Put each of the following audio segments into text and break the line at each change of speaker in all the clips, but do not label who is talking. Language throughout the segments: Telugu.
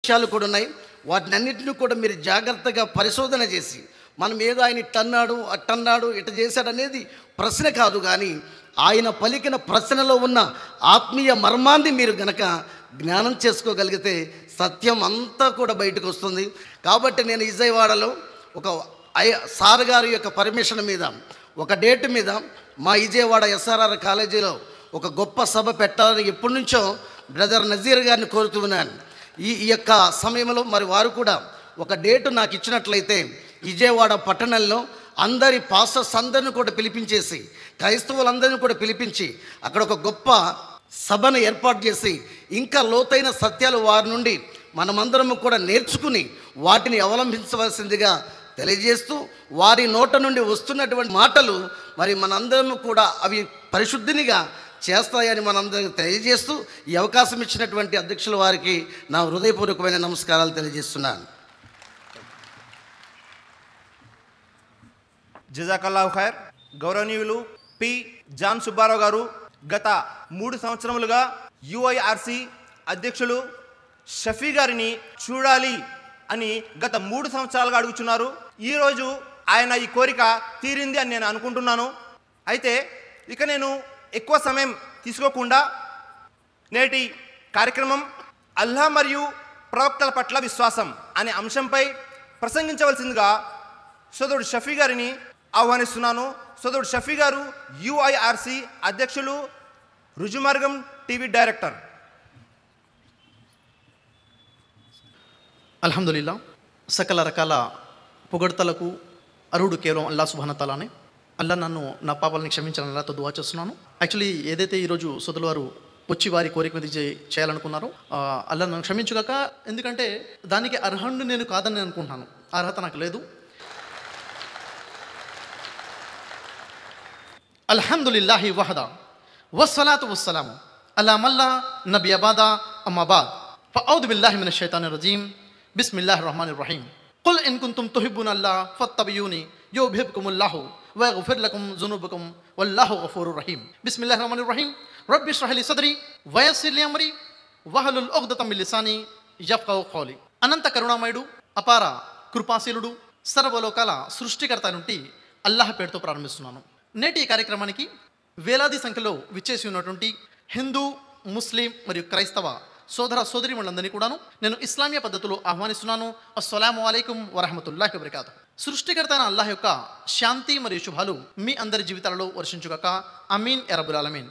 విషయాలు కూడా ఉన్నాయి. వాటిని అన్నింటినీ కూడా మీరు జాగ్రత్తగా పరిశోధన చేసి, మనం ఏదో ఆయన ఇట్టన్నాడు అట్టన్నాడు ఇట చేశాడు అనేది ప్రశ్న కాదు, కానీ ఆయన పలికిన ప్రశ్నలో ఉన్న ఆత్మీయ మర్మాన్ని మీరు గనక జ్ఞానం చేసుకోగలిగితే సత్యం అంతా కూడా బయటకు వస్తుంది. కాబట్టి నేను విజయవాడలో ఒక సార్ గారి యొక్క పర్మిషన్ మీద ఒక డేట్ మీద మా విజయవాడ ఎస్ఆర్ఆర్ కాలేజీలో ఒక గొప్ప సభ పెట్టాలని ఎప్పటి నుంచో బ్రదర్ నజీర్ గారిని కోరుతూ ఉన్నాను. ఈ యొక్క సమయంలో మరి వారు కూడా ఒక డేటు నాకు ఇచ్చినట్లయితే విజయవాడ పట్టణంలో అందరి పాస్టర్స్ అందరిని కూడా పిలిపించేసి, క్రైస్తవులందరినీ కూడా పిలిపించి అక్కడ ఒక గొప్ప సభను ఏర్పాటు చేసి ఇంకా లోతైన సత్యాలు వారి నుండి మనమందరము కూడా నేర్చుకుని వాటిని అవలంబించవలసిందిగా తెలియజేస్తూ, వారి నోట నుండి వస్తున్నటువంటి మాటలు మరి మనందరం కూడా అవి పరిశుద్ధినిగా చేస్తాయని మనందరికీ తెలియజేస్తూ, ఈ అవకాశం ఇచ్చినటువంటి అధ్యక్షుల వారికి నా హృదయపూర్వకమైన నమస్కారాలు తెలియజేస్తున్నాను.
జజాకల్లాహు ఖైర్. గౌరవనీయులు పి జాన్ సుబ్బారావు గారు గత 3 సంవత్సరములుగా యుఐఆర్సి అధ్యక్షులు షఫీ గారిని చూడాలి అని గత 3 సంవత్సరాలుగా అడుగుతున్నారు. ఈరోజు ఆయన ఈ కోరిక తీరింది అని నేను అనుకుంటున్నాను. అయితే ఇక నేను ఎక్కువ సమయం తీసుకోకుండా నేటి కార్యక్రమం అల్లాహ్ మరియు ప్రవక్తల పట్ల విశ్వాసం అనే అంశంపై ప్రసంగించవలసిందిగా సోదరుడు షఫీ గారిని ఆహ్వానిస్తున్నాను. సోదరుడు షఫీ గారు యుఐఆర్సి అధ్యక్షులు, రుజుమార్గం టీవీ డైరెక్టర్.
అల్హమ్దులిల్లా. సకల రకాల పొగడ్తలకు అర్హుడు కేవలం అల్లా సుబ్హానహు తఆలానే. అల్లా నన్ను నా పాపాలని క్షమించాలని అల్లాతో దువా చేస్తున్నాను. యాక్చువల్లీ ఏదైతే ఈరోజు సోదరుల వారు వచ్చి వారి కోరిక మీద చేయాలనుకున్నారో అల్లా నన్ను క్షమించుగాక. ఎందుకంటే దానికి అర్హుడు నేను కాదని నేను అనుకుంటున్నాను. అర్హత నాకు లేదు. అల్హమ్దులిల్లాహి వహదా వస్సలాతు వస్సలాము అలా మల్లా నబీ అబాదా అమ్మాబాద్ ఫఔదు బిల్లాహి మినష్ షైతానిర్ రజీం బిస్మిల్లాహిర్ రహమానిర్ రహీం కుల్ ఇన్ కున్తుమ్ తుహిబ్బూనల్లాహ ఫత్తబియూని యుహిబ్బుకుముల్లాహు వయగ్ఫిర్ లకుం జునూబకుం వల్లాహు గఫూరుర్ రహీం. బిస్మిల్లాహిర్ రహమానిర్ రహీం. రబ్బి ఇష్రహ్ లీ సద్రీ వయస్సిర్ లీ అమ్రీ వహ్లుల్ ఉఖ్దతం మిన్ లిసానీ యఫ్ఖహు ఖౌలీ. అనంత కరుణామయుడు, అపార కృపాశీలుడు, సర్వలోకాల సృష్టికర్త నుండి అల్లాహ్ పేరుతో ప్రారంభిస్తున్నాను. నేటి ఈ కార్యక్రమానికి వేలాది సంఖ్యలో విచ్చేసి ఉన్నటువంటి హిందూ, ముస్లిం మరియు క్రైస్తవ సోదర సోదరీమణులందరినీ కూడాను నేను ఇస్లామీయ పద్ధతిలో ఆహ్వానిస్తున్నాను. అస్సలాము అలైకుం వరహమతుల్లాహి వబరకాతుహు. సృష్టికర్త అయిన అల్లాహ్ యొక్క శాంతి మరియు శుభాలు మీ అందరి జీవితాలలో వర్షించుగాక. అమీన్ యా రబ్బుల్ ఆలమీన్.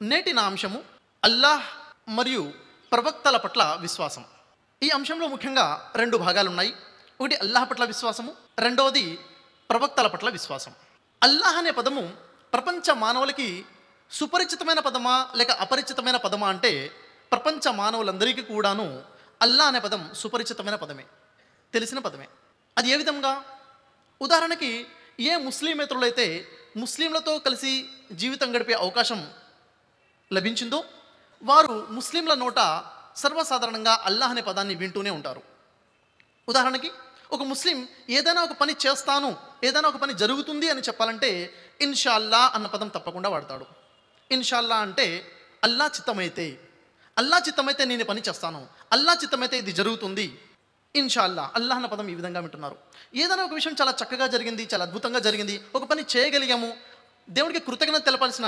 నేటి నా అంశము అల్లాహ్ మరియు ప్రవక్తల పట్ల విశ్వాసం. ఈ అంశంలో ముఖ్యంగా 2 భాగాలు ఉన్నాయి. ఒకటి అల్లాహ్ పట్ల విశ్వాసము, రెండవది ప్రవక్తల పట్ల విశ్వాసం. అల్లాహ్ అనే పదము ప్రపంచ మానవులకి సుపరిచితమైన పదమా లేక అపరిచితమైన పదమా అంటే ప్రపంచ మానవులందరికీ కూడాను అల్లాహ్ అనే పదం సుపరిచితమైన పదమే, తెలిసిన పదమే. అది ఏ విధంగా? ఉదాహరణకి ఏ ముస్లిమేతరులైతే ముస్లింలతో కలిసి జీవితం గడిపే అవకాశం లభించిందో వారు ముస్లింల నోట సర్వసాధారణంగా అల్లాహ్ అనే పదాన్ని వింటూనే ఉంటారు. ఉదాహరణకి ఒక ముస్లిం ఏదైనా ఒక పని చేస్తాను, ఏదైనా ఒక పని జరుగుతుంది అని చెప్పాలంటే ఇన్షాల్లా అన్న పదం తప్పకుండా వాడతాడు. ఇన్షాల్లా అంటే అల్లా చిత్తమైతే, అల్లా చిత్తమైతే నేను పని చేస్తాను, అల్లా చిత్తమైతే ఇది జరుగుతుంది, ఇన్షాల్లా. అల్లాహ్ అన్న పదం ఈ విధంగా వింటున్నారు. ఏదైనా ఒక విషయం చాలా చక్కగా జరిగింది, చాలా అద్భుతంగా జరిగింది, ఒక పని చేయగలిగాము, దేవుడికి కృతజ్ఞత తెలపాల్సిన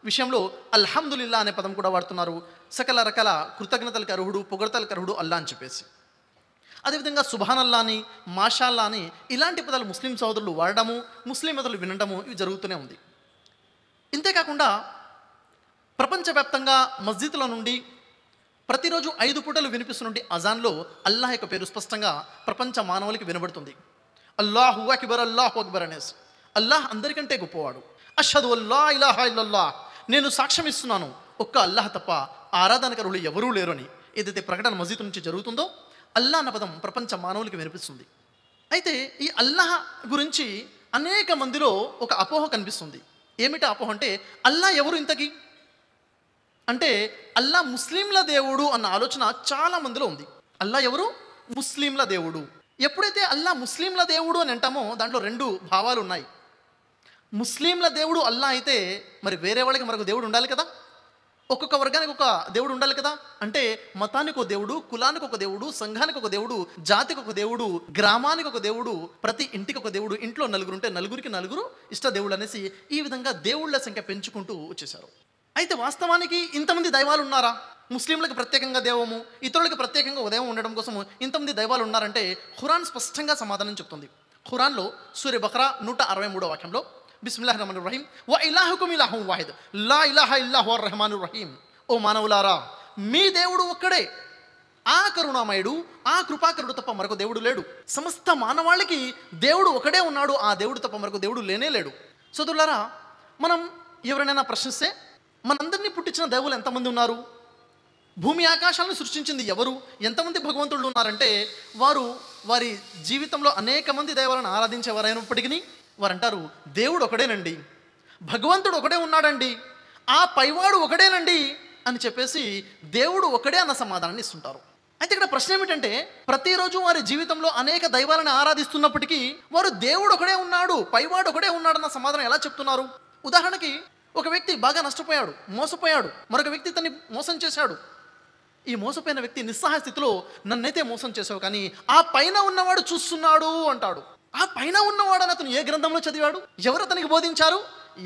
విషయంలో అల్హమ్దులిల్లా అనే పదం కూడా వాడుతున్నారు. సకల రకాల కృతజ్ఞతలకు అర్హుడు, పొగడ్తలకు అర్హుడు అల్లా అని చెప్పేసి. అదేవిధంగా సుబ్హానల్లా అని, మాషాల్లా అని ఇలాంటి పదాలు ముస్లిం సోదరులు వాడడము, ముస్లిమేతరులు వినడము ఇవి జరుగుతూనే ఉంది. ఇంతేకాకుండా ప్రపంచవ్యాప్తంగా మస్జిద్ల నుండి ప్రతిరోజు 5 పూటలు వినిపిస్తున్న అజాన్లో అల్లాహ్ యొక్క పేరు స్పష్టంగా ప్రపంచ మానవులకి వినబడుతుంది. అల్లాహు అక్బర్, అల్లాహు అక్బర్ అనేసి. అల్లాహ్ అందరికంటే గొప్పవాడు. అష్హదు అల్లా ఇలాహా ఇల్లల్లాహ్, నేను సాక్ష్యం ఇస్తున్నాను ఒక్క అల్లాహ్ తప్ప ఆరాధనకరులు ఎవరూ లేరు అని ఏదైతే ప్రకటన మస్జిద్ నుంచి జరుగుతుందో అల్లాహ్ అన్న పదం ప్రపంచ మానవులకి వినిపిస్తుంది. అయితే ఈ అల్లాహ్ గురించి అనేక మందిలో ఒక అపోహ కనిపిస్తుంది. ఏమిటి అపోహ అంటే అల్లాహ్ ఎవరు ఇంతకీ అంటే అల్లా ముస్లింల దేవుడు అన్న ఆలోచన చాలా మందిలో ఉంది. అల్లా ఎవరు? ముస్లింల దేవుడు. ఎప్పుడైతే అల్లా ముస్లింల దేవుడు అని అంటామో దాంట్లో 2 భావాలు ఉన్నాయి. ముస్లింల దేవుడు అల్లా అయితే మరి వేరే వాళ్ళకి మరొక దేవుడు ఉండాలి కదా. ఒక్కొక్క వర్గానికి ఒక దేవుడు ఉండాలి కదా. అంటే మతానికి ఒక దేవుడు, కులానికి ఒక దేవుడు, సంఘానికి ఒక దేవుడు, జాతికి ఒక దేవుడు, గ్రామానికి ఒక దేవుడు, ప్రతి ఇంటికి ఒక దేవుడు, ఇంట్లో నలుగురు ఉంటే నలుగురికి నలుగురు ఇష్ట దేవుళ్ళు అనేసి ఈ విధంగా దేవుళ్ళ సంఖ్య పెంచుకుంటూ వచ్చేసారు. అయితే వాస్తవానికి ఇంతమంది దైవాలు ఉన్నారా? ముస్లింలకు ప్రత్యేకంగా దైవము, ఇతరులకు ప్రత్యేకంగా ఒక దైవం ఉండడం కోసం ఇంతమంది దైవాలు ఉన్నారంటే ఖురాన్ స్పష్టంగా సమాధానం చెప్తుంది. ఖురాన్లో సూర బఖరా 163వ వాక్యంలో బిస్మిల్లాహిర్ రహమానిర్ రహీం వ ఇలాహుకుమ్ ఇలాహుం వాహిద్ లా ఇలాహా ఇల్లా హువర్ రహమానుర్ రహీం. ఓ మానవులారా, మీ దేవుడు ఒక్కడే, ఆ కరుణామయుడు, ఆ కృపాకరుడు తప్ప మరొక దేవుడు లేడు. సమస్త మానవాళికి దేవుడు ఒకడే ఉన్నాడు, ఆ దేవుడు తప్ప మరొక దేవుడు లేనే లేడు. సోదరులారా, మనం ఎవరైనా ప్రశ్నిస్తే మనందరినీ పుట్టించిన దేవులు ఎంతమంది ఉన్నారు? భూమి ఆకాశాలను సృష్టించింది ఎవరు? ఎంతమంది భగవంతుళ్ళు ఉన్నారంటే వారి జీవితంలో అనేక మంది దైవాలను ఆరాధించేవారైనప్పటికీ వారు అంటారు దేవుడు ఒకడేనండి, భగవంతుడు ఒకడే ఉన్నాడండి, ఆ పైవాడు ఒకడేనండి అని చెప్పేసి దేవుడు ఒకడే అన్న సమాధానాన్ని ఇస్తుంటారు. అయితే ఇక్కడ ప్రశ్న ఏమిటంటే, ప్రతిరోజు వారి జీవితంలో అనేక దైవాలను ఆరాధిస్తున్నప్పటికీ వారు దేవుడు ఒకడే ఉన్నాడు, పైవాడు ఒకడే ఉన్నాడన్న సమాధానం ఎలా చెప్తున్నారు? ఉదాహరణకి ఒక వ్యక్తి బాగా నష్టపోయాడు, మోసపోయాడు, మరొక వ్యక్తి తన్ని మోసం చేశాడు. ఈ మోసపోయిన వ్యక్తి నిస్సహాయ స్థితిలో నన్నైతే మోసం చేసావు కానీ ఆ పైన ఉన్నవాడు చూస్తున్నాడు అంటాడు. ఆ పైన ఉన్నవాడని అతను ఏ గ్రంథంలో చదివాడు? ఎవరు అతనికి బోధించారు?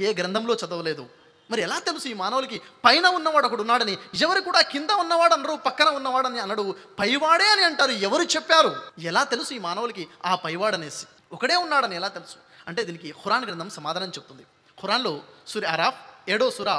ఏ గ్రంథంలో చదవలేదు. మరి ఎలా తెలుసు ఈ మానవులకి పైన ఉన్నవాడు ఒకడు ఉన్నాడని? ఎవరు కూడా కింద ఉన్నవాడు అనరు, పక్కన ఉన్నవాడని అనడు, పైవాడే అని అంటారు. ఎవరు చెప్పారు? ఎలా తెలుసు ఈ మానవులకి ఆ పైవాడనేసి? ఒకడే ఉన్నాడని ఎలా తెలుసు అంటే దీనికి ఖురాన్ గ్రంథం సమాధానం చెప్తుంది. ఖురాన్లో సూర అరాఫ్ 7వ సూర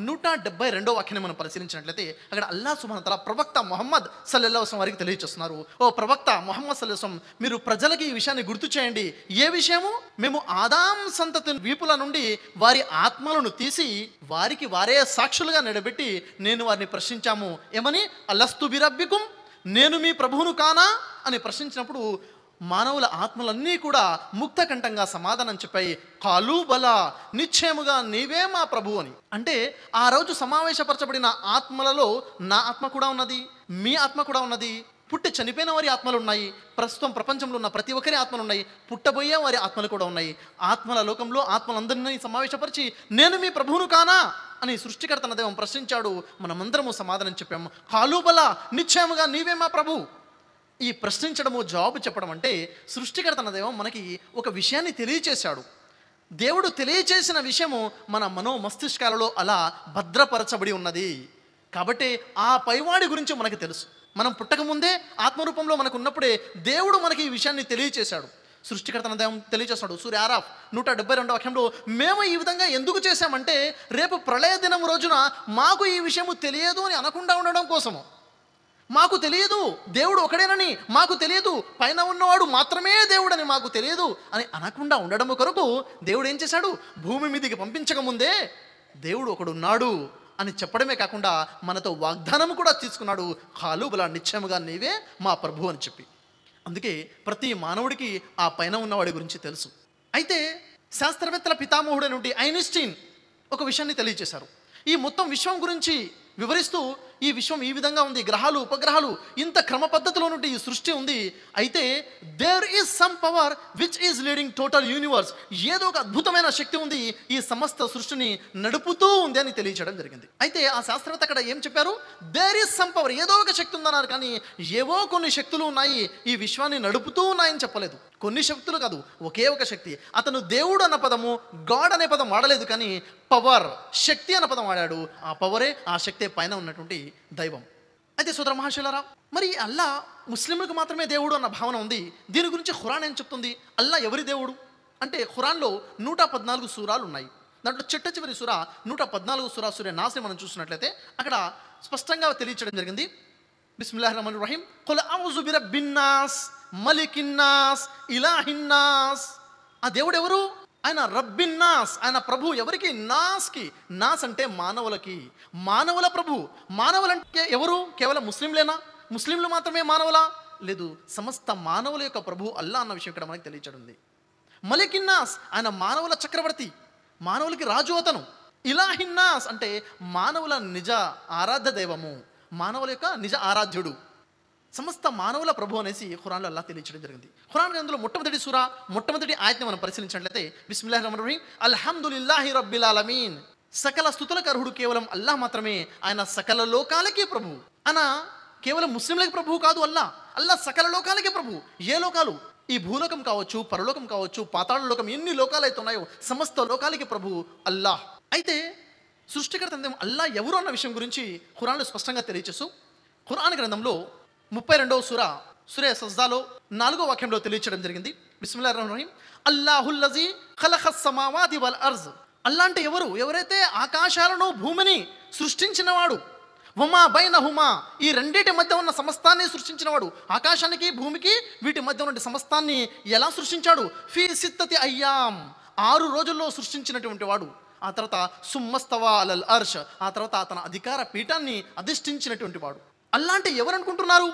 172వ వాక్యాన్ని మనం పరిశీలించినట్లయితే అక్కడ అల్లాహ్ సుబ్హానహు వ తఆలా ప్రవక్త ముహమ్మద్ సల్లల్లాహు అలైహి వసల్లం వారికి తెలియజేస్తున్నారు. ఓ ప్రవక్త ముహమ్మద్ సల్లల్లాహు అలైహి వసల్లం, మీరు ప్రజలకి ఈ విషయాన్ని గుర్తు చేయండి. ఏ విషయము? మేము ఆదాం సంతతి వీపుల నుండి వారి ఆత్మలను తీసి వారికి వారే సాక్షులుగా నిలబెట్టి నేను వారిని ప్రశ్నించాము. ఏమని? అలస్తు బిరబ్బికుం, నేను మీ ప్రభువును కానా అని ప్రశ్నించినప్పుడు మానవుల ఆత్మలన్నీ కూడా ముక్తకంఠంగా సమాధానం చెప్పాయి, కాలు బల, నిశ్చయముగా నీవే మా ప్రభువు అని. అంటే ఆ రోజు సమావేశపరచబడిన ఆత్మలలో నా ఆత్మ కూడా ఉన్నది, మీ ఆత్మ కూడా ఉన్నది, పుట్టి చనిపోయిన వారి ఆత్మలు ఉన్నాయి, ప్రస్తుతం ప్రపంచంలో ఉన్న ప్రతి ఒక్కరి ఆత్మలు ఉన్నాయి, పుట్టబోయే వారి ఆత్మలు కూడా ఉన్నాయి. ఆత్మల లోకంలో ఆత్మలందరినీ సమావేశపరిచి నేను మీ ప్రభువును కానా అని సృష్టికర్తన దైవం ప్రశ్నించాడు. మనమందరము సమాధానం చెప్పాము, కాలు బల, నిశ్చయముగా నీవే మా ప్రభువు. ఈ ప్రశ్నించడము, జవాబు చెప్పడం అంటే సృష్టికర్తన దైవం మనకి ఒక విషయాన్ని తెలియచేశాడు. దేవుడు తెలియచేసిన విషయము మన మనో మస్తిష్కాలలో అలా భద్రపరచబడి ఉన్నది. కాబట్టి ఆ పైవాడి గురించి మనకు తెలుసు. మనం పుట్టకముందే ఆత్మరూపంలో మనకు ఉన్నప్పుడే దేవుడు మనకి ఈ విషయాన్ని తెలియచేశాడు. సృష్టికర్తన దైవం తెలియచేస్తాడు. సూర అరాఫ్ 172వ వాక్యంలో మేము ఈ విధంగా ఎందుకు చేశామంటే రేపు ప్రళయ దినం రోజున మాకు ఈ విషయము తెలియదు అని అనకుండా ఉండడం కోసము. మాకు తెలియదు దేవుడు ఒకడేనని మాకు తెలియదు, పైన ఉన్నవాడు మాత్రమే దేవుడని మాకు తెలియదు అని అనకుండా ఉండడం కొరకు దేవుడు ఏం చేశాడు? భూమి మీదకి పంపించకముందే దేవుడు ఒకడున్నాడు అని చెప్పడమే కాకుండా మనతో వాగ్దానం కూడా తీసుకున్నాడు, కాలుబల, నిశ్చయముగా నీవే మా ప్రభు అని చెప్పి. అందుకే ప్రతి మానవుడికి ఆ పైన ఉన్నవాడి గురించి తెలుసు. అయితే శాస్త్రవేత్తల పితామహుడు నుండి ఐన్స్టీన్ ఒక విషయాన్ని తెలియజేశారు. ఈ మొత్తం విశ్వం గురించి వివరిస్తూ ఈ విశ్వం ఈ విధంగా ఉంది, గ్రహాలు, ఉపగ్రహాలు, ఇంత క్రమ పద్ధతిలో నుండి ఈ సృష్టి ఉంది. అయితే there is some power which is leading total universe. ఏదో ఒక అద్భుతమైన శక్తి ఉంది ఈ సమస్త సృష్టిని నడుపుతూ ఉంది అని తెలియచేయడం జరిగింది. అయితే ఆ శాస్త్రవేత్త అక్కడ ఏం చెప్పారు? దేర్ ఈజ్ సమ్ పవర్, ఏదో ఒక శక్తి ఉందన్నారు, కానీ ఏవో కొన్ని శక్తులు ఉన్నాయి ఈ విశ్వాన్ని నడుపుతూ ఉన్నాయని చెప్పలేదు. కొన్ని శక్తులు కాదు, ఒకే ఒక శక్తి. అతను దేవుడు అన్న పదము, గాడ్ అనే పదం వాడలేదు, కానీ పవర్, శక్తి అన్న పదం వాడాడు. ఆ పవరే, ఆ శక్తే పైన ఉన్నటువంటి దైవం. అయితే సోదర మహాశయులారా, మరి అల్లా ముస్లింలకు మాత్రమే దేవుడు అన్న భావన ఉంది. దీని గురించి ఖురాన్ ఏం చెప్తుంది? అల్లా ఎవరి దేవుడు అంటే ఖురాన్లో 114 సూరాలు ఉన్నాయి. దాంట్లో చిట్ట చివరి సూర 114 సూర సూర నాస్ని మనం చూసినట్లయితే అక్కడ స్పష్టంగా తెలియచేయడం జరిగింది. బిస్మిల్లాహిర్ రహమానిర్ రహీం ఖుల్ అఊజు బిరబ్బిన్నాస్ మలికిన్నాస్ ఇలాహిన్నాస్. ఆ దేవుడు ఎవరు? ఆయన రబ్బిన్నాస్, ఆయన ప్రభు. ఎవరికి? నాస్కి. నాస్ అంటే మానవులకి, మానవుల ప్రభు. మానవులంటే ఎవరు? కేవలం ముస్లింలేనా? ముస్లింలు మాత్రమే మానవులా? లేదు, సమస్త మానవుల యొక్క ప్రభు అల్లా అన్న విషయం ఇక్కడ మనకి తెలియచడం ఉంది. మలికిన్నాస్, ఆయన మానవుల చక్రవర్తి, మానవులకి రాజు అతను. ఇలాహిన్నాస్ అంటే మానవుల నిజ ఆరాధ్య దైవము, మానవుల యొక్క నిజ ఆరాధ్యుడు, సమస్త మానవుల ప్రభు అనేసి ఖురాన్లో అల్లాహ్ తెలియచేయడం జరిగింది. ఖురాన్ గ్రంథంలో మొట్టమొదటి సూర మొట్టమొదటి ఆయత్ని మనం పరిశీలించినట్లయితే బిస్మిల్లాహిర్ రహమానిర్ రహీం అల్హమ్దులిల్లాహి రబ్బిల్ ఆలమీన్. సకల స్తుతులకు అర్హుడు కేవలం అల్లాహ్ మాత్రమే. ఆయన సకల లోకాలకి ప్రభువు. ఆయన కేవలం ముస్లింలకి ప్రభువు కాదు. అల్లాహ్ సకల లోకాలకి ప్రభువు. ఏ లోకాలు? ఈ భూలోకం కావచ్చు, పరలోకం కావచ్చు, పాతాళ లోకం, ఎన్ని లోకాలు అయితే ఉన్నాయో సమస్త లోకాలకి ప్రభువు అల్లాహ్. అయితే సృష్టికర్త అల్లాహ్ ఎవరు అన్న విషయం గురించి ఖురాన్లో స్పష్టంగా తెలియచేస్తూ ఖురాన్ గ్రంథంలో 32వ సూరా సజ్దాలో 4వ వాక్యంలో తెలియచేయడం జరిగింది. బిస్మిల్లాహిర్ రహమానిర్ రహీం. అల్లాహుల్లజీ ఖలఖస్ సమావాతి వల్ అర్జ్. అల్లా అంటే ఎవరు? ఎవరైతే ఆకాశాలను భూమిని సృష్టించినవాడు. వమా బైనహుమా, ఈ రెండింటి మధ్య ఉన్న సమస్తాన్ని సృష్టించినవాడు. ఆకాశానికి భూమికి వీటి మధ్య ఉన్న సమస్తాన్ని ఎలా సృష్టించాడు? ఫీ సిత్తతి అయ్యాం, 6 రోజుల్లో సృష్టించినటువంటి వాడు. ఆ తర్వాత సుమ్మస్తవా అలల్ అర్ష్, ఆ తర్వాత తన అధికార పీఠాన్ని అధిష్ఠించినటువంటి వాడు. అల్లా అంటే ఎవరు అనుకుంటున్నారు?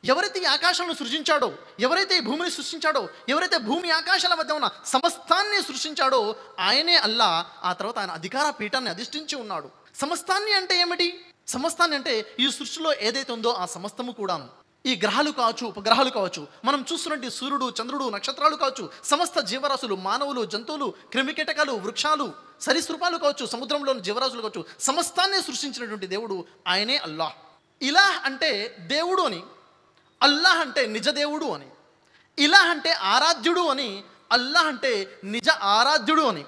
ఎవరైతే ఈ ఆకాశాలను సృష్టించాడో, ఎవరైతే ఈ భూమిని సృష్టించాడో, ఎవరైతే భూమి ఆకాశాల మధ్య ఉన్న సమస్తాన్ని సృష్టించాడో ఆయనే అల్లా. ఆ తర్వాత ఆయన అధికార పీఠాన్ని అధిష్ఠించి ఉన్నాడు. సమస్తాన్ని అంటే ఏమిటి? సమస్తాన్ని అంటే ఈ సృష్టిలో ఏదైతే ఉందో ఆ సమస్తము కూడాను. ఈ గ్రహాలు కావచ్చు, ఉపగ్రహాలు కావచ్చు, మనం చూస్తున్నట్టు సూర్యుడు, చంద్రుడు, నక్షత్రాలు కావచ్చు, సమస్త జీవరాశులు, మానవులు, జంతువులు, క్రిమికీటకాలు, వృక్షాలు, సరీసృపాలు కావచ్చు, సముద్రంలోని జీవరాశులు కావచ్చు, సమస్తాన్ని సృష్టించినటువంటి దేవుడు ఆయనే అల్లాహ్. ఇలాహ్ అంటే దేవుడు అని, అల్లాహ్ అంటే నిజ దేవుడు అని. ఇలాహ్ అంటే ఆరాధ్యుడు అని, అల్లాహ్ అంటే నిజ ఆరాధ్యుడు అని.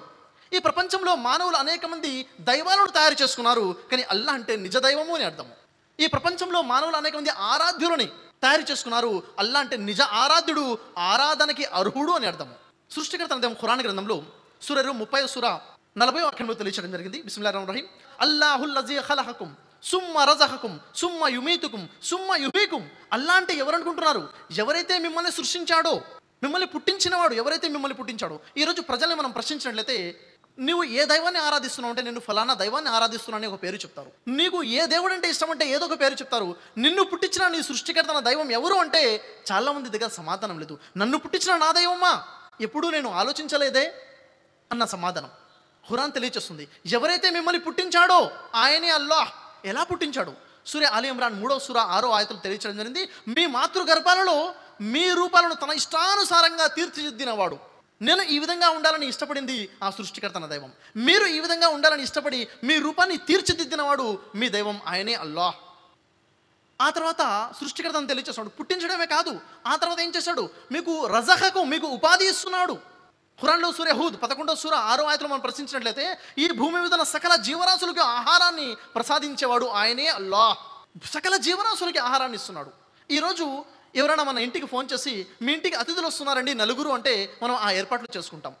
ఈ ప్రపంచంలో మానవులు అనేక మంది దైవాలను తయారు చేసుకున్నారు, కానీ అల్లాహ్ అంటే నిజ దైవము అని అర్థము. ఈ ప్రపంచంలో మానవులు అనేక మంది ఆరాధ్యులని తయారు చేసుకున్నారు, అల్లాహ్ అంటే నిజ ఆరాధ్యుడు, ఆరాధనకి అర్హుడు అని అర్థము. సృష్టికర్త అనే ఖురాన్ గ్రంథంలో సూరా 30 వాక్యంలో తెలియచేయడం జరిగింది. బిస్మిల్లాహిర్ రహమానిర్ రహీం. అల్లాహుల్లజీ ఖలఖకుం సుమ్మ రజఖకుం సుమ్మ యుమీతుకుం సుమ్మ యుహీకుం. అల్లా అంటే ఎవరు అనుకుంటున్నారు? ఎవరైతే మిమ్మల్ని సృష్టించాడో, మిమ్మల్ని పుట్టించినవాడు, ఎవరైతే మిమ్మల్ని పుట్టించాడో. ఈరోజు ప్రజల్ని మనం ప్రశ్నించినట్లయితే, నువ్వు ఏ దైవాన్ని ఆరాధిస్తున్నావు అంటే నేను ఫలానా దైవాన్ని ఆరాధిస్తున్నాను ఒక పేరు చెప్తారు. నీకు ఏ దేవుడు అంటే ఇష్టం అంటే ఏదో ఒక పేరు చెప్తారు. నిన్ను పుట్టించిన నీ సృష్టికర్త నా దైవం ఎవరు అంటే చాలా మంది దగ్గర సమాధానం లేదు. నన్ను పుట్టించిన నా దైవమా, ఎప్పుడూ నేను ఆలోచించలేదే అన్న సమాధానం ఖురాన్ తెలియచేస్తుంది. ఎవరైతే మిమ్మల్ని పుట్టించాడో ఆయనే అల్లాహ్. ఎలా పుట్టించాడు? సూరా ఆలి ఇమ్రాన్ 3వ 6వ తెలియచేయడం జరిగింది. మీ మాతృగర్భాలలో మీ రూపాలను తన ఇష్టానుసారంగా తీర్చిదిద్దినవాడు. నేను ఈ విధంగా ఉండాలని ఇష్టపడింది ఆ సృష్టికర్త నా దైవం. మీరు ఈ విధంగా ఉండాలని ఇష్టపడి మీ రూపాన్ని తీర్చిదిద్దినవాడు మీ దైవం, ఆయనే అల్లాహ్. ఆ తర్వాత సృష్టికర్తను తెలియచేస్తున్నాడు. పుట్టించడమే కాదు, ఆ తర్వాత ఏం చేశాడు? మీకు రజఖకు, మీకు ఉపాధి ఇస్తున్నాడు. ఖురాన్లో సూరా హూద్ 11వ మనం ప్రశ్నించినట్లయితే, ఈ భూమి మీద ఉన్న సకల జీవరాశులకు ఆహారాన్ని ప్రసాదించేవాడు ఆయనే అల్లాహ్. సకల జీవరాశులకి ఆహారాన్ని ఇస్తున్నాడు. ఈరోజు ఎవరైనా మన ఇంటికి ఫోన్ చేసి మీ ఇంటికి అతిథులు వస్తున్నారండి 4 అంటే మనం ఆ ఏర్పాట్లు చేసుకుంటాం.